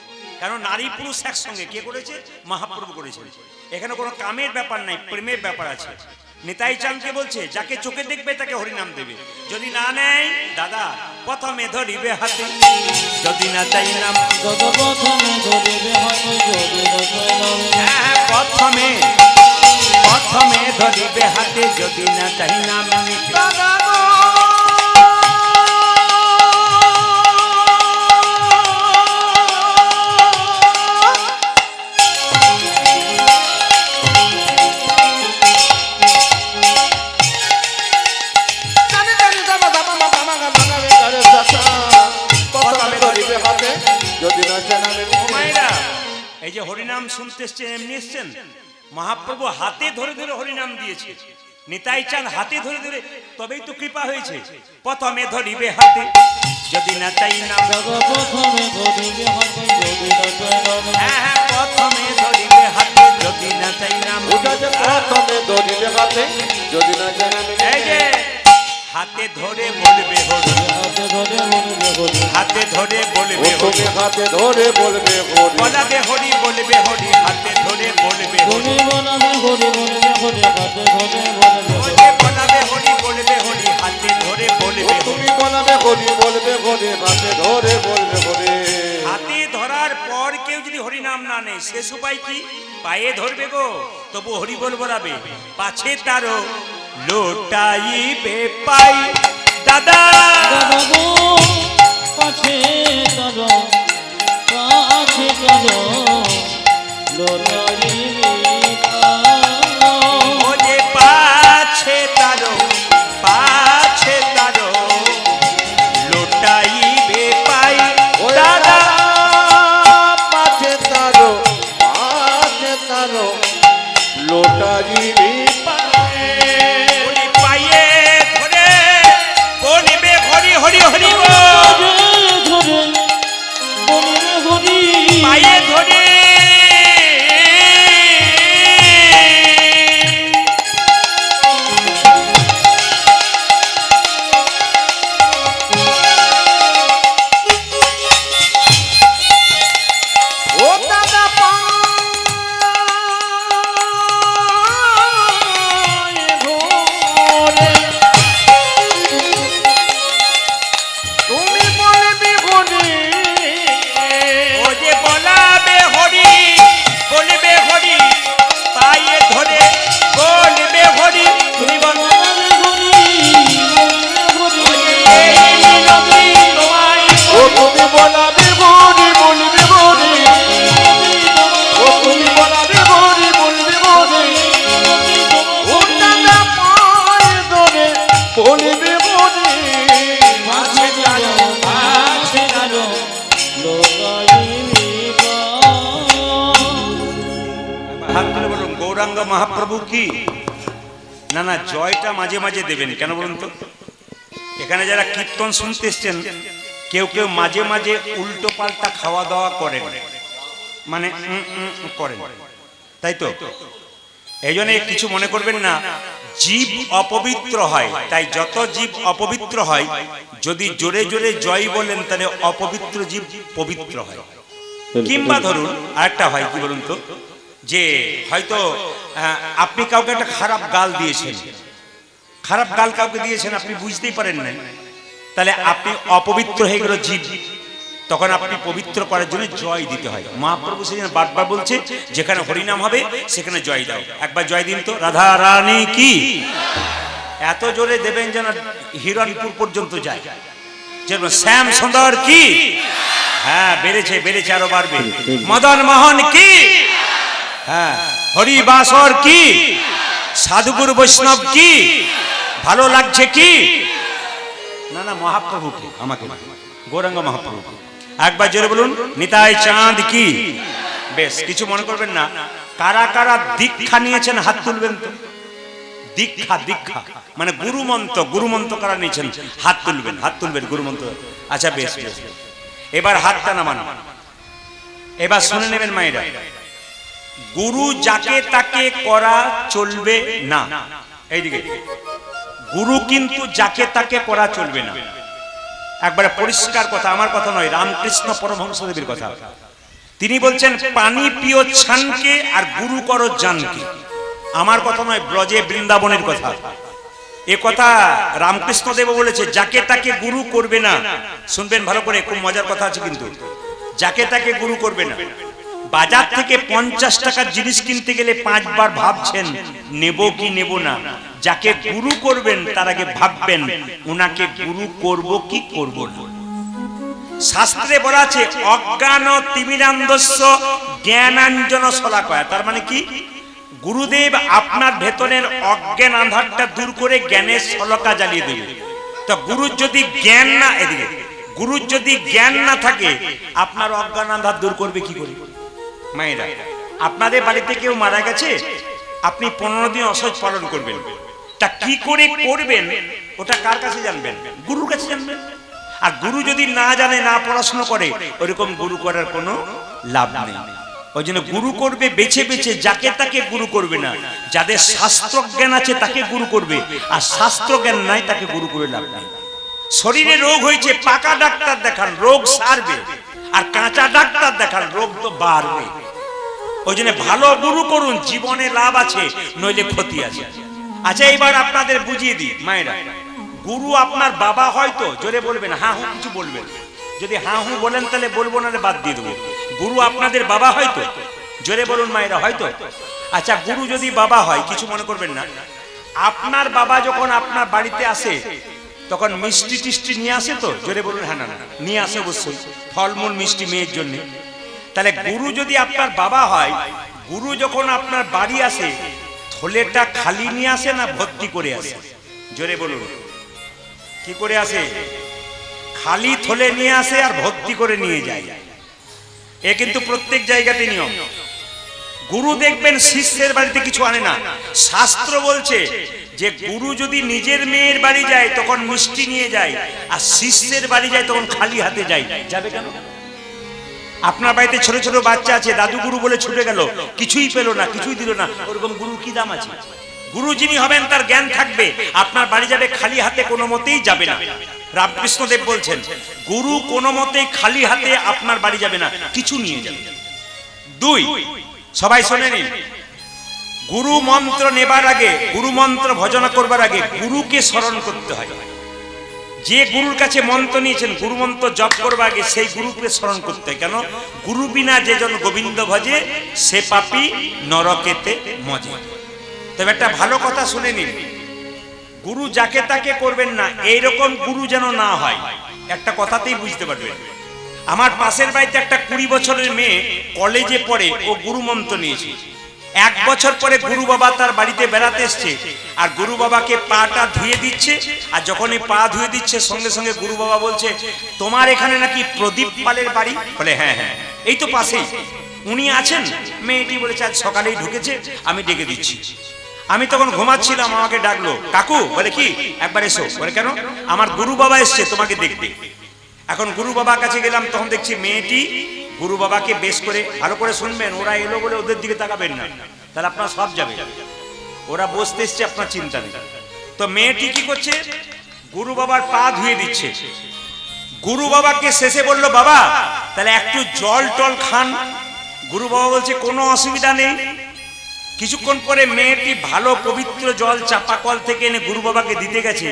কারণ নারী পুরুষ একসঙ্গে। কে করেছে? মহাপ্রভু করেছে। এখানে কোনো কামের ব্যাপার নাই, প্রেমের ব্যাপার আছে। নিতাই চাঁদকে বলছে যাকে চোখে দেখবে তাকে হরিনাম দেবে, যদি না নেয় দাদা প্রথমে ধরিবে হাতে, যদি না চাই নাম। হ্যাঁ, প্রথমে ধরিবে হাতে, যদি না চাই নাম নিতে। শুনতে এসছেন এমনি এসছেন? মহাপ্রভু হাতে ধরে ধরে হরিনাম দিয়েছে। নিতাই চাঁদ হাতে ধরে ধরে, তবেই তো কৃপা হয়েছে। প্রথমে ধরিবে হাতে যদি না চাই নাম, প্রথমে ধরিবে হাতে যদি না চাই নাম, হ্যাঁ হ্যাঁ, প্রথমে ধরিবে হাতে যদি না চাই নাম। ওটা যে প্রথমে ধরিবে হাতে যদি না জানা এই যে হাতে ধরে বলবে হরি, হাতে ধরে বলবে হরি, হাতে ধরে ও বলবে হরি, তুমি হাতে ধরে বলবে হরি বলাবে হরি বলবে হরি, হাতে ধরে বলবে হরি, হরি বলাবে হরি বলবে হরি, হাতে ধরে বলবে হরি, ওরে বলাবে হরি বলবে হরি, হাতে ধরে ও বলবে হরি। তুমি বলাবে হরি বলবে হরি হাতে ধরে বলবে হরি হাতে ধরার পর কেউ যদি হরি নাম না নেয়, শেষ উপায় কি? পায়ে ধরবে গো, তবু হরি বল বলাবে। পাছে তারও লোটাইবে পাই দাদা, দাদা গো পাছে তারো, পাছে তারো লোটাইবে ও যে পাছে তারও, পাছে তারও লোটাইবে পাই ও দাদা। পাছে তারো লোটারিবি হরি পায়ে ধরে বলবে হরি হরি হরি বল। ধরে বলবে হরি, পায়ে ধরে ও দাদা পায়ে ধরে তুমি বলবি হরি ও যে বলাবে হরি বলবে হরি, পায়ে ধরে বলবে হরি। তুমি বলো এই মিনতি তোমায় ও তুমি বলাবি হরি বলবি হরি ও তুমি বলাবি হরি বলবি হরি ও দাদা পায়ে ধরে বলবি হরি পাছে তারো, পাছে তারো লোটাইবে হাত তুলে বলুন গৌরাঙ্গ মহাপ্রভু কি। না না, জয়টা মাঝে মাঝে দেবেন, কেন বলুন তো? এখানে যারা কীর্তন শুনতে এসছেন, কেউ কেউ মাঝে মাঝে উল্টো পাল্টা খাওয়া দাওয়া করেন, মানে করেন, তাই তো? এই জন্য কিছু মনে করবেন না, জীব অপবিত্র হয়, তাই যত জীব অপবিত্র হয় যদি জোরে জোরে জয় বলেন তাহলে অপবিত্র জীব পবিত্র হয়। কিংবা ধরুন আরেকটা হয় কি বলুন তো, যে হয়তো আপনি কাউকে একটা খারাপ গাল দিয়েছেন, খারাপ গাল কাউকে দিয়েছেন, আপনি বুঝতেই পারেন না, তাহলে আপনি অপবিত্র হয়ে গেল জীব, তখন আপনি পবিত্র করার জন্য জয় দিতে হয়। মহাপ্রভু সেজন্য বারবার বলছে যেখানে হরিনাম হবে সেখানে জয় দাও। একবার জয় দিন তো, রাধা রানী কি। এত জোরে দেবেন যেন হিরণপুর পর্যন্ত যায়, যেন শ্যাম সুন্দর কি। হ্যাঁ, বেড়েছে বেড়েছে, আরো বাড়বে। মদন মোহন কি, হ্যাঁ, হরিবাসর কি, সাধুগুরু বৈষ্ণব কি, ভালো লাগছে কি। না না, মহাপ্রভুকে, আমাকে গৌরাঙ্গ মহাপ্রভুকে একবার জোরে বলুন, নিতাই চাঁদ কি। বেশ, কিছু মনে করবেন না। কারা কারা দীক্ষা নিয়েছেন হাত তুলবেন তো। দীক্ষা, দীক্ষা মানে গুরুমন্ত্র, গুরুমন্ত্র কারা নিয়েছেন হাত তুলবেন, হাত তুলবেন গুরুমন্ত্র। আচ্ছা বেশ বেশ, এবার হাতটা নামান। এবার শুনে নেবেন মায়েরা, গুরু যাকে তাকে করা চলবে না। এইদিকে, গুরু কিন্তু যাকে তাকে করা চলবে না। একবারে পরিষ্কার কথা, আমার কথা নয়, রামকৃষ্ণ পরমহংসদেবের কথা। তিনি বলছেন পানি পিও ছানকে আর গুরু করো জানকে। আমার কথা নয়, ব্রজে বৃন্দাবনের কথা। এ কথা রামকৃষ্ণ দেব বলেছে, যাকে তাকে গুরু করবে না। শুনবেন ভালো করে, খুব মজার কথা আছে কিন্তু। যাকে তাকে গুরু করবে না। বাজার থেকে 50 টাকার জিনিস কিনতে গেলে 5 বার ভাবছেন নেব কি নেব না। যাকে গুরু করবেন তার আগে ভাববেন উনাকে গুরু করব কি করব না। শাস্ত্রে বলা আছে অজ্ঞান তিমিরান্ধস্য জ্ঞানাঞ্জন শলাকয়া। তার মানে কি, গুরুদেব আপনার ভেতরের অজ্ঞান আঁধারটা দূর করে জ্ঞানের শলাকা জ্বালিয়ে দেবে। তো গুরুর যদি জ্ঞান না, এদিকে, গুরুর যদি জ্ঞান না থাকে আপনার অজ্ঞান আঁধার দূর করবে কি করে? মায়েরা, আপনাদের বাড়িতে কেউ মারা গেছে, আপনি 15 দিন অসহ্য পালন করবেন। তা কি করে করবেন ওটা কার কাছে জানবেন? গুরুর কাছে জানবেন। আর গুরু যদি না জানে, না পড়াশোনা করে, ওরকম গুরু করার কোনো লাভ নেই। ওই জন্য গুরু করবে বেছে বেছে, যাকে তাকে গুরু করবে না। যাদের শাস্ত্র জ্ঞান আছে তাকে গুরু করবে, আর শাস্ত্র জ্ঞান নাই তাকে গুরু করে লাভ নেই। শরীরে রোগ হয়েছে, পাকা ডাক্তার দেখান, রোগ সারবে। আর কাঁচা ডাক্তার দেখান, রোগ তো বাড়বে। ওই জন্য ভালো গুরু করুন, জীবনে লাভ আছে, নইলে ক্ষতি আছে। আচ্ছা, এবার আপনাদের বুঝিয়ে দিই মায়েরা, গুরু আপনার বাবা হয়তো, জোরে বলবেন, হ্যাঁ হু কিছু বলবেন। যদি হ্যাঁ হু বলেন তাহলে বলবো, না বাদ দিয়ে দেবো। গুরু আপনাদের বাবা হয়তো, জোরে বলুন মায়েরা, হয়তো। আচ্ছা, গুরু যদি বাবা হয়, কিছু মনে করবেন না। আপনার বাবা যখন আপনার বাড়িতে আসে তখন মিষ্টি টিষ্টি নিয়ে আসে তো? জোরে বলুন হ্যাঁ না না, নিয়ে আসে অবশ্যই, ফলমূল মিষ্টি মেয়ের জন্য। তাহলে গুরু যদি আপনার বাবা হয়, গুরু যখন আপনার বাড়ি আসে, থলেটা খালি নিয়ে আসে না ভর্তি করে আসে? জোরে বলুন, কি করে আসে? খালি থলে নিয়ে আসে আর ভর্তি করে নিয়ে যায়। এ কিন্তু প্রত্যেক জায়গাতে নিয়ম। গুরু দেখবেন শিষ্যের বাড়িতে কিছু আনে না। শাস্ত্র বলছে যে গুরু যদি নিজের মেয়ের বাড়ি যায় তখন মিষ্টি নিয়ে যায়, আর শিষ্যের বাড়ি যায় তখন খালি হাতে যায়। যাবে কেন? আপনার বাড়িতে ছোট ছোট বাচ্চা আছে, দাদু গুরু বলে ছুটে গেল, কিছুই পেল না, কিছুই দিল না, ওরকম গুরুর কি দাম আছে? গুরু যিনি হবেন তার জ্ঞান থাকবে, আপনার বাড়ি যাবে, খালি হাতে কোনো মতেই যাবে না। রামকৃষ্ণদেব বলছেন, গুরু কোনো মতেই খালি হাতে আপনার বাড়ি যাবে না, কিছু নিয়ে যাবে। 2, সবাই শুনে নিন, গুরু মন্ত্র নেবার আগে, গুরু মন্ত্র ভজনা করবার আগে গুরুকে স্মরণ করতে হয়। যে গুরুর কাছে মন্ত্র নিয়েছেন, গুরু মন্ত্র জপ করবার আগে সেই গুরুকে স্মরণ করতে হয়। কেন? গুরু বিনা যে জন গোবিন্দ ভজে, সে পাপী নরকেতে মজে। তবে একটা ভালো কথা শুনে নিন, গুরু যাকে তাকে করবেন না, এইরকম গুরু যেন না হয়। একটা কথাতেই বুঝতে পারবেন। আমার পাশের বাড়িতে একটা 20 বছরের মেয়ে কলেজে পড়ে, ও গুরু মন্ত্র নিয়েছে। 1 বছর পরে গুরু বাবা তার বাড়িতে বেড়াতে এসছে, আর গুরু বাবাকে পাটা ধুয়ে দিচ্ছে। আর যখনই পা ধুয়ে দিচ্ছে, সঙ্গে সঙ্গে গুরু বাবা বলছে, তোমার এখানে নাকি প্রদীপ পালের বাড়ি? বলে হ্যাঁ হ্যাঁ, এই তো পাশেই, উনি আছেন? মেয়েটি বলেছে আজ সকালেই ঢুকেছে, আমি ডেকে দিচ্ছি। আমি তখন ঘুমাচ্ছিলাম, আমাকে ডাকলো, কাকু। বলে কি? একবার এসো। বলে কেন? আমার গুরু বাবা এসছে তোমাকে দেখতে। এখন গুরু বাবার কাছে গেলাম, তখন দেখছি মেয়েটি গুরু বাবাকে বেশ করে, ভালো করে শুনবেন, ওরা এলো বলে ওদের দিকে তাকাবেন না, তাহলে আপনার সব যাবে। ওরা বসতে এসছে, আপনার চিন্তা নেই। তো মেয়েটি কি করছে? গুরু বাবার পা ধুয়ে দিচ্ছে। গুরু বাবাকে শেষে বলল, বাবা তাহলে একটু জল টল খান। গুরু বাবা বলছে কোনো অসুবিধা নেই। কিছুক্ষণ পরে মেয়েটি ভালো পবিত্র জল চাপা কল থেকে এনে গুরু বাবাকে দিতে গেছে।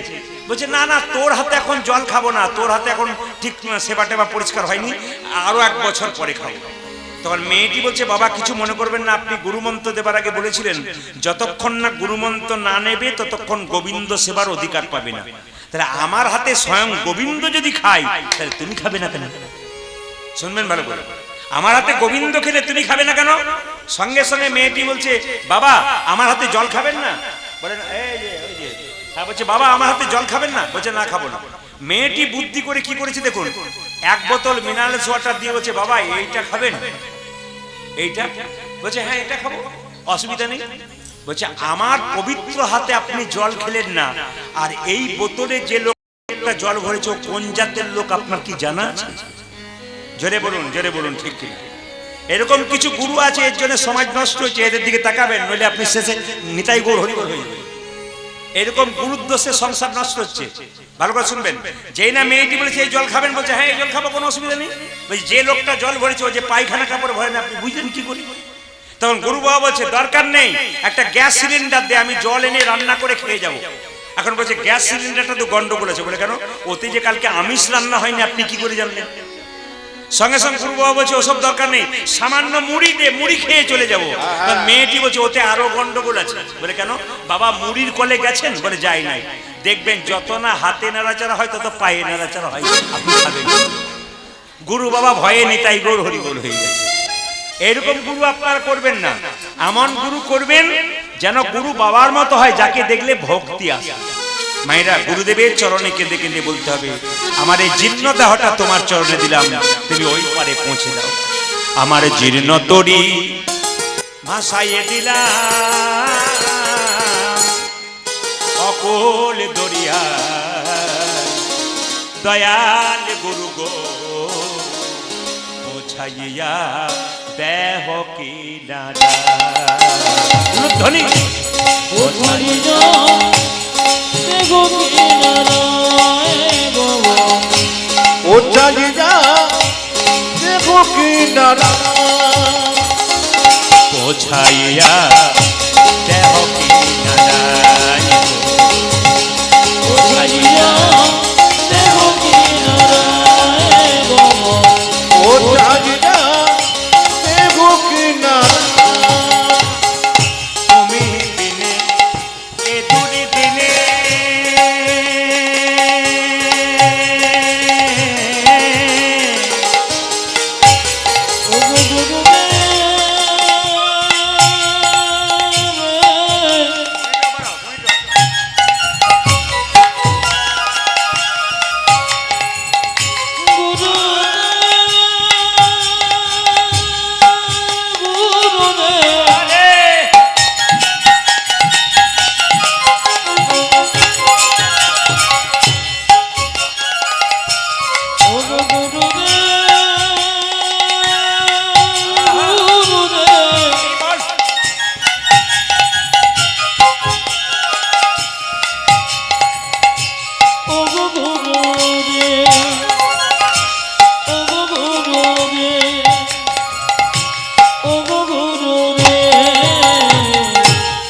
বলছে না না, তোর হাতে এখন জল খাবো না, তোর হাতে এখন ঠিক সেবা টেবা পরিষ্কার হয়নি, আরো 1 বছর পরে খাবো। তখন মেয়েটি বলছে, বাবা কিছু মনে করবেন না, আপনি গুরুমন্ত্র দেবার আগে বলেছিলেন যতক্ষণ না গুরুমন্ত্র না নেবে ততক্ষণ গোবিন্দ সেবার অধিকার পাবে না। তাহলে আমার হাতে স্বয়ং গোবিন্দ যদি খাই, তাহলে তুমি খাবে না কেন? শুনবেন ভালো করে, আমার হাতে গোবিন্দ খেলে তুমি খাবে না কেন? সঙ্গে সঙ্গে মেয়েটি বলছে, বাবা আমার হাতে জল খাবেন না? বলেন এই যে ওই যে, হ্যাঁ। বলছে, বাবা আমার হাতে জল খাবেন না? বলছে না, খাবো না। মেয়েটি বুদ্ধি করে কি করেছে দেখুন, 1 বোতল মিনারেলস ওয়াটার দিয়ে বলছে, বাবা এইটা খাবেন? এইটা? বলছে হ্যাঁ এটা খাবো, অসুবিধা নেই। বলছে আমার পবিত্র হাতে আপনি জল খেলেন না, আর এই বোতলে যে লোকটা জল ভরেছে ও কোন জাতের লোক আপনার কি জানা আছে? জোরে বলুন, জোরে বলুন, ঠিক ঠিক। এরকম কিছু গুরু আছে, এর জন্য সমাজ নষ্ট হয়েছে, এদের দিকে তাকাবেন, নইলে আপনি শেষে নিতাই গৌর হরিবল হয়ে যাবেন। এরকম গুরুর দোষে সংসার নষ্ট হচ্ছে। ভালো করে শুনবেন, যেই না মেয়েটি বলেছে এই জল খাবেন, বলছে হ্যাঁ এই জল খাবো, কোনো অসুবিধা নেই। বলছে যে লোকটা জল ভরেছে ও যে পায়খানা কাপড় ভরে না, আপনি বুঝলেন কি করি? তখন গুরু বাবা বলছে দরকার নেই, একটা গ্যাস সিলিন্ডার দিয়ে আমি জল এনে রান্না করে খেয়ে যাবো। এখন বলছে গ্যাস সিলিন্ডারটা তো গন্ডগোল আছে। বলে কেন? ওতে যে কালকে আমিষ রান্না হয়নি, আপনি কি করে জানলেন? সঙ্গে সঙ্গে গুরু বাবা বলছে ওসব দরকার নেই, সামান্য মুড়ি দে, মুড়ি খেয়ে চলে যাবো। মেয়েটি বলছে ওতে আরো গন্ডগোল আছে। বলে কেন? বাবা মুড়ির কলে গেছেন? বলে যাই নাই। দেখবেন যত না হাতে নাড়াচাড়া হয় তত পায়ে নাড়াচাড়া হয়, আপনি খাবেন। গুরু বাবা ভয়ে নিতাই গৌর হরিবল হয়ে গেছে। এরকম গুরু আপনারা করবেন না, এমন গুরু করবেন যেন গুরু বাবার মতো হয়, যাকে দেখলে ভক্তি আসে। মায়েরা গুরুদেবের চরণে কেঁদে কেঁদে বলতে হবে, আমার এই জীর্ণ দেহটা তোমার চরণে দিলাম, তুমি ওই পারে পৌঁছে দাও। আমার জীর্ণ তরি ভাসাইয়ে দিলাম অকুল দরিয়া দয়াল গুরু গো বোঝাইয়া দেহ কি নারা ধ্বনি বোঝাইয়া দেহ কি নারায় বাবা ও চালিয়া দেখো কি নারা বোঝাইয়া দেহ কি নারায় বোঝাইয়া দেহ কি নারায় বাবা ও চালিয়া দেখো কি নারা তুমি দিনে এ দুটি দিনে ও গুরু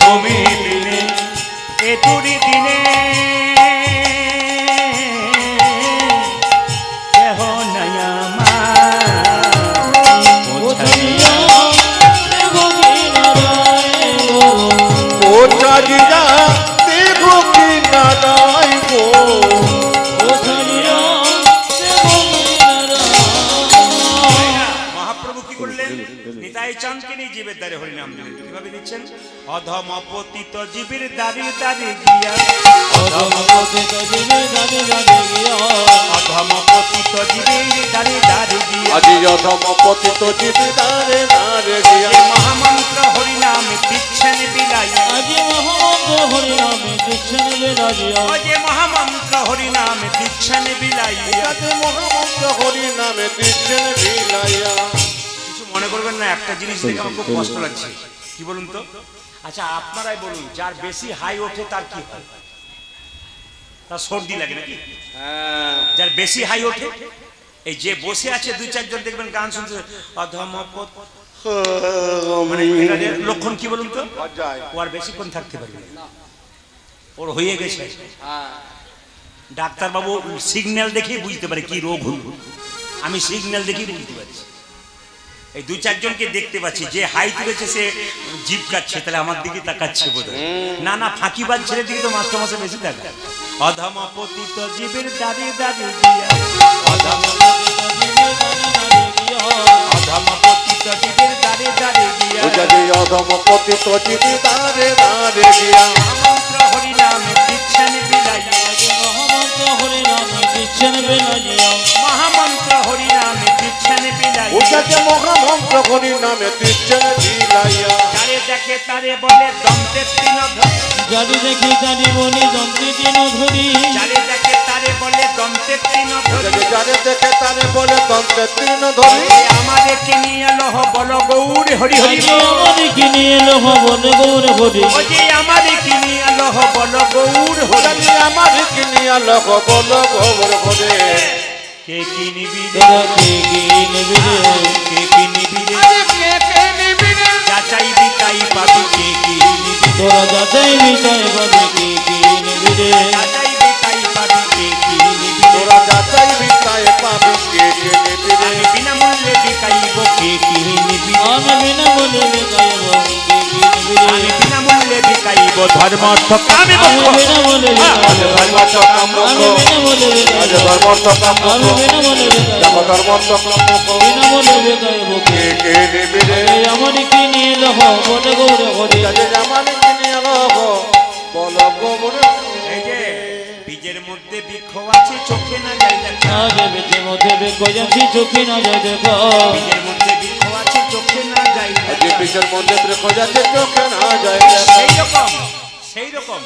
তুমি দিনে এ দুটি দিনে দেহ নাই আমার বোঝাইয়া ও চালিয়া দেখো কি নারাই গো মহাপ্রভু কি করলেন নিতাই চাঁদকে নিয়ে জীবের দ্বারে হরিনাম দিলেন কিভাবে দিচ্ছেন অধম পতিত জীবের দ্বারে দ্বারে গিয়া অধম পতিত জীবের দ্বারে দ্বারে গিয়া আজি অধম পতিত জীবি নারে নারে গিয়া যে মহামন্ত্র হরিনাম দিচ্ছেন বিলাইয়া ও যে মহামন্ত্র হরিনাম দিচ্ছেন বিলাইয়া যাতে মহামন্ত্র হরি নামে দিচ্ছেন বিলাইয়া কিছু মনে করবেন না একটা জিনিস দেখে আমার খুব কষ্ট লাগছে কি বলুন তো আচ্ছা আপনারাই বলুন যার বেশি হাই ওঠে তার কি হয় তার সর্দি লাগে নাকি হ্যাঁ যার বেশি হাই ওঠে এই যে বসে আছে দুই চারজন দেখবেন গান শুনছে অধম মানে এটার লক্ষণ কি বলুন তো লজ্জায় ও আর বেশিক্ষণ থাকতে পারবে না। ওর হয়ে গেছে ডাক্তারবাবু সিগন্যাল দেখেই বুঝতে পারে কি রোগ হল আমি সিগন্যাল দেখেই বুঝতে পারছি এই দুই চারজনকে দেখতে পাচ্ছি যে হাই তুলেছে সে জিভ কাটছে তাহলে আমার দিকে তাকাচ্ছে বোধহয় না না ফাঁকিবাজ ছেলের দিকে তো মাস্টার মাসে বেশি তাকায় অধম পতিত জীবের দাঁড়ি দাঁড়ি গিয়া অধম পতিত জীবের দাঁড়ি দাঁড়ি গিয়া যদি অধম পতিত জীবি নারে নারে গিয়া মন্ত্র হরিনাম দিচ্ছেন বিলাইয়া মহামন্ত্র হরিনাম দিচ্ছেন বিলাইয়া উঠাতে মহামন্ত্র হরি নামে দিচ্ছেন বিলাইয়া যারে দেখে তারে বলে দন্তের তিন ধরি যারি দেখি তারি বলি দন্তি দিন ধরি যারে দেখে তারে বলে দন্তের তিন ধরি যদি যারে দেখে তারে বলে তন্ত্রে তৃণ ধরি এ আমারে কিনিয়ে লহ বল গৌর হরি হরি আজকে আমারে কিনিয়ে লহ বলে গৌর হরি ও যে আমারে কিনিয়ে লহ বল গৌর হরি যদি আমার কিনিয়া লোক বল গোবর ভরে কে কিনিবি রে তোরা কে কিনবি রে কে কিনিবি রে যাচাইবি তাই পাবি কে কিনিবি তোরা যাচাই বিচাই পাবি কে কিনবি রে যাচাইবি তাই পাবি কে কিনিবি রে তোরা যাচাই বিতায় পাবি কে কে নিবি রে আমি বিনামূল্যে বিকাইব কে কিনিবি আমি বিনা বলে গাইব কে কিনবি রে আমি বিনামূল্যে বিকাইব ধর্ম অর্থ কামে আমি বক্ষ বিনা বলে আজ ধর্মর্থ কাম্য আমি বিনা বলে আজ গাইব ধর্মর্থ কাম্য আমি বিনা বলে দেখো গাইব ধর্মর্থ কাম্য বিনা বলে গাইব কে কে নিবি রে আমারে কিনিয়ে লহ বলে গৌর হরি যদি আমার কিনিয়া লোক বল গোবর এই যে বীজের মধ্যে বৃক্ষ আছে চোখে না যায় দেখা আজ বেঁচে মধ্যে বেগয়াছি চোখে না যায় দেখা বীজের মধ্যে বৃক্ষ আছে চোখে না যায় যায় না। যে বিষের মধ্যে বৃক্ষ যাচ্ছে চোখে না যায় সেই রকম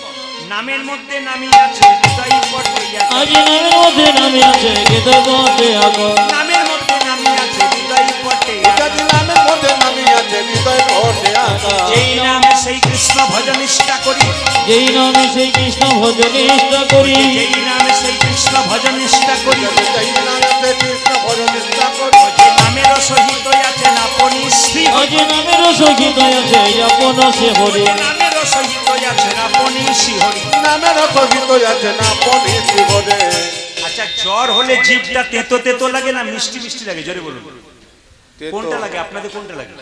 নামের মধ্যে নামি আছে হৃদয় পটে আজ নামের মধ্যে নামে আছে হৃদয় পটে আগুন নামের মধ্যে নামি আছে হৃদয় পটে যাদের নামের মধ্যে নামি আছে হৃদয় ঘটে আকাশ যেই নামে সেই কৃষ্ণ ভজন নিষ্ঠা করি যেই নামে সেই কৃষ্ণ ভজন নিষ্ঠা করি যেই নামে সেই কৃষ্ণ ভজন নিষ্ঠা করি সেই নামে সে কৃষ্ণ ভজন নিষ্ঠা করি যে নামের সহিত আছে না আপনি শ্রী আজ নামের সহিত আছে আপন সে হরি নামের সহিত আছে না আপনি শ্রী হরি। নামের সহিত আছে না পনি জীবনে আচ্ছা জ্বর হলে জিভটা তেতো তেতো লাগে না মিষ্টি মিষ্টি লাগে জোরে বলুন কোনটা লাগে আপনাদের কোনটা লাগে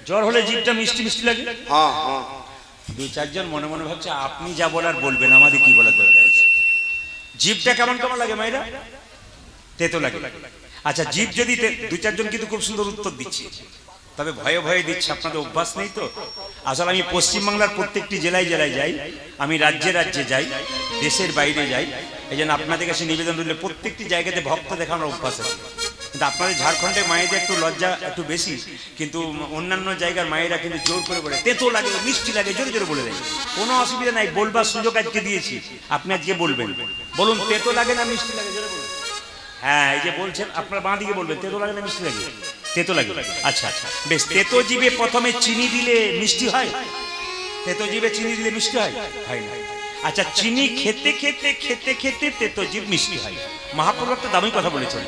জ্বর হলে জিভটা মিষ্টি মিষ্টি লাগে হ্যাঁ হ্যাঁ দুই চারজন মনে মনে ভাবছে আপনি যা বলার বলবেন আমাদের কি বলার দরকার আছে জিভটা কেমন কেমন লাগে মাইরা তেতো লাগে আচ্ছা জিভ যদি দুই চারজন কিন্তু খুব সুন্দর উত্তর দিচ্ছে তবে ভয়ে ভয়ে দিচ্ছে আপনাদের অভ্যাস নেই তো আসলে আমি পশ্চিমবাংলার প্রত্যেকটি জেলায় জেলায় যাই আমি রাজ্যে রাজ্যে যাই দেশের বাইরে যাই এই জন্য আপনাদের কাছে নিবেদন করলে প্রত্যেকটি জায়গাতে ভক্ত দেখানোর অভ্যাস আছে কিন্তু আপনাদের ঝাড়খণ্ডের মায়েদের একটু লজ্জা একটু বেশি কিন্তু অন্যান্য জায়গার মায়েরা কিন্তু জোর করে বলে তেতো লাগে মিষ্টি লাগে জোরে জোরে বলে দেয় কোনো অসুবিধা নাই বলবার সুযোগ আজকে দিয়েছি আপনি আজকে বলবেন বলুন তেতো লাগে না মিষ্টি লাগে জোরে বলুন হ্যাঁ এই যে বলছেন আপনার বাঁ দিকে বলবেন তেতো লাগে না মিষ্টি লাগে তেতো লাগে আচ্ছা আচ্ছা বেশ তেতো জিভে প্রথমে চিনি দিলে মিষ্টি হয় তেতো জিভে চিনি দিলে মিষ্টি হয় হয় না আচ্ছা চিনি খেতে খেতে খেতে খেতে তেতো জিভ মিষ্টি হয় মহাপ্রভু একটা দামি কথা বলেছেন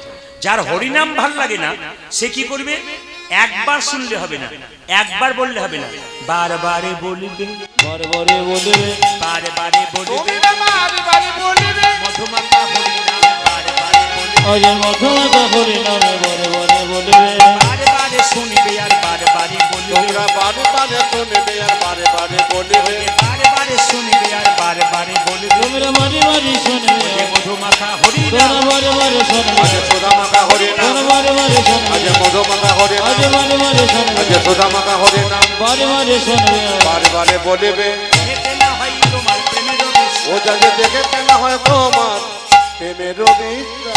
যার হরিনাম ভাল লাগে না সে কি করবে একবার শুনলে হবে না একবার বললে হবে না বারবারে বলবে বারে বারে বলবে বারে বারে বলবে বারে বারে বলিবে মধুমাখা হরিনাম বারে বারে বলবে আজ মধুমাখা হরি নামে বারে বারে বলবে বারে বারে শুনবে আর বারে বারে বলবে তোমরা বারে বারে শুনবে আর বারে বারে বলিবে বারে বারে শুনবে আর বারে বারে বলবে তোমরা বারে বারে শুনবে যে মধুমাখা হরিনাম তোমরা বারে বারে শুনবে আজ সুধা মাখা হরি নাম তোমরা বারে বারে শুনবে আজ মধু মাখা হরি আজ নাম বারে বারে শুনবে আজ সুধা মাখা হরি নাম বারে বারে শুনবে বারে বারে বলিবে খেতে না হয় তোমার প্রেমের অভিষেক। ও যাতে দেখে কেন হয় তোমার প্রেমের অভিজ্ঞতা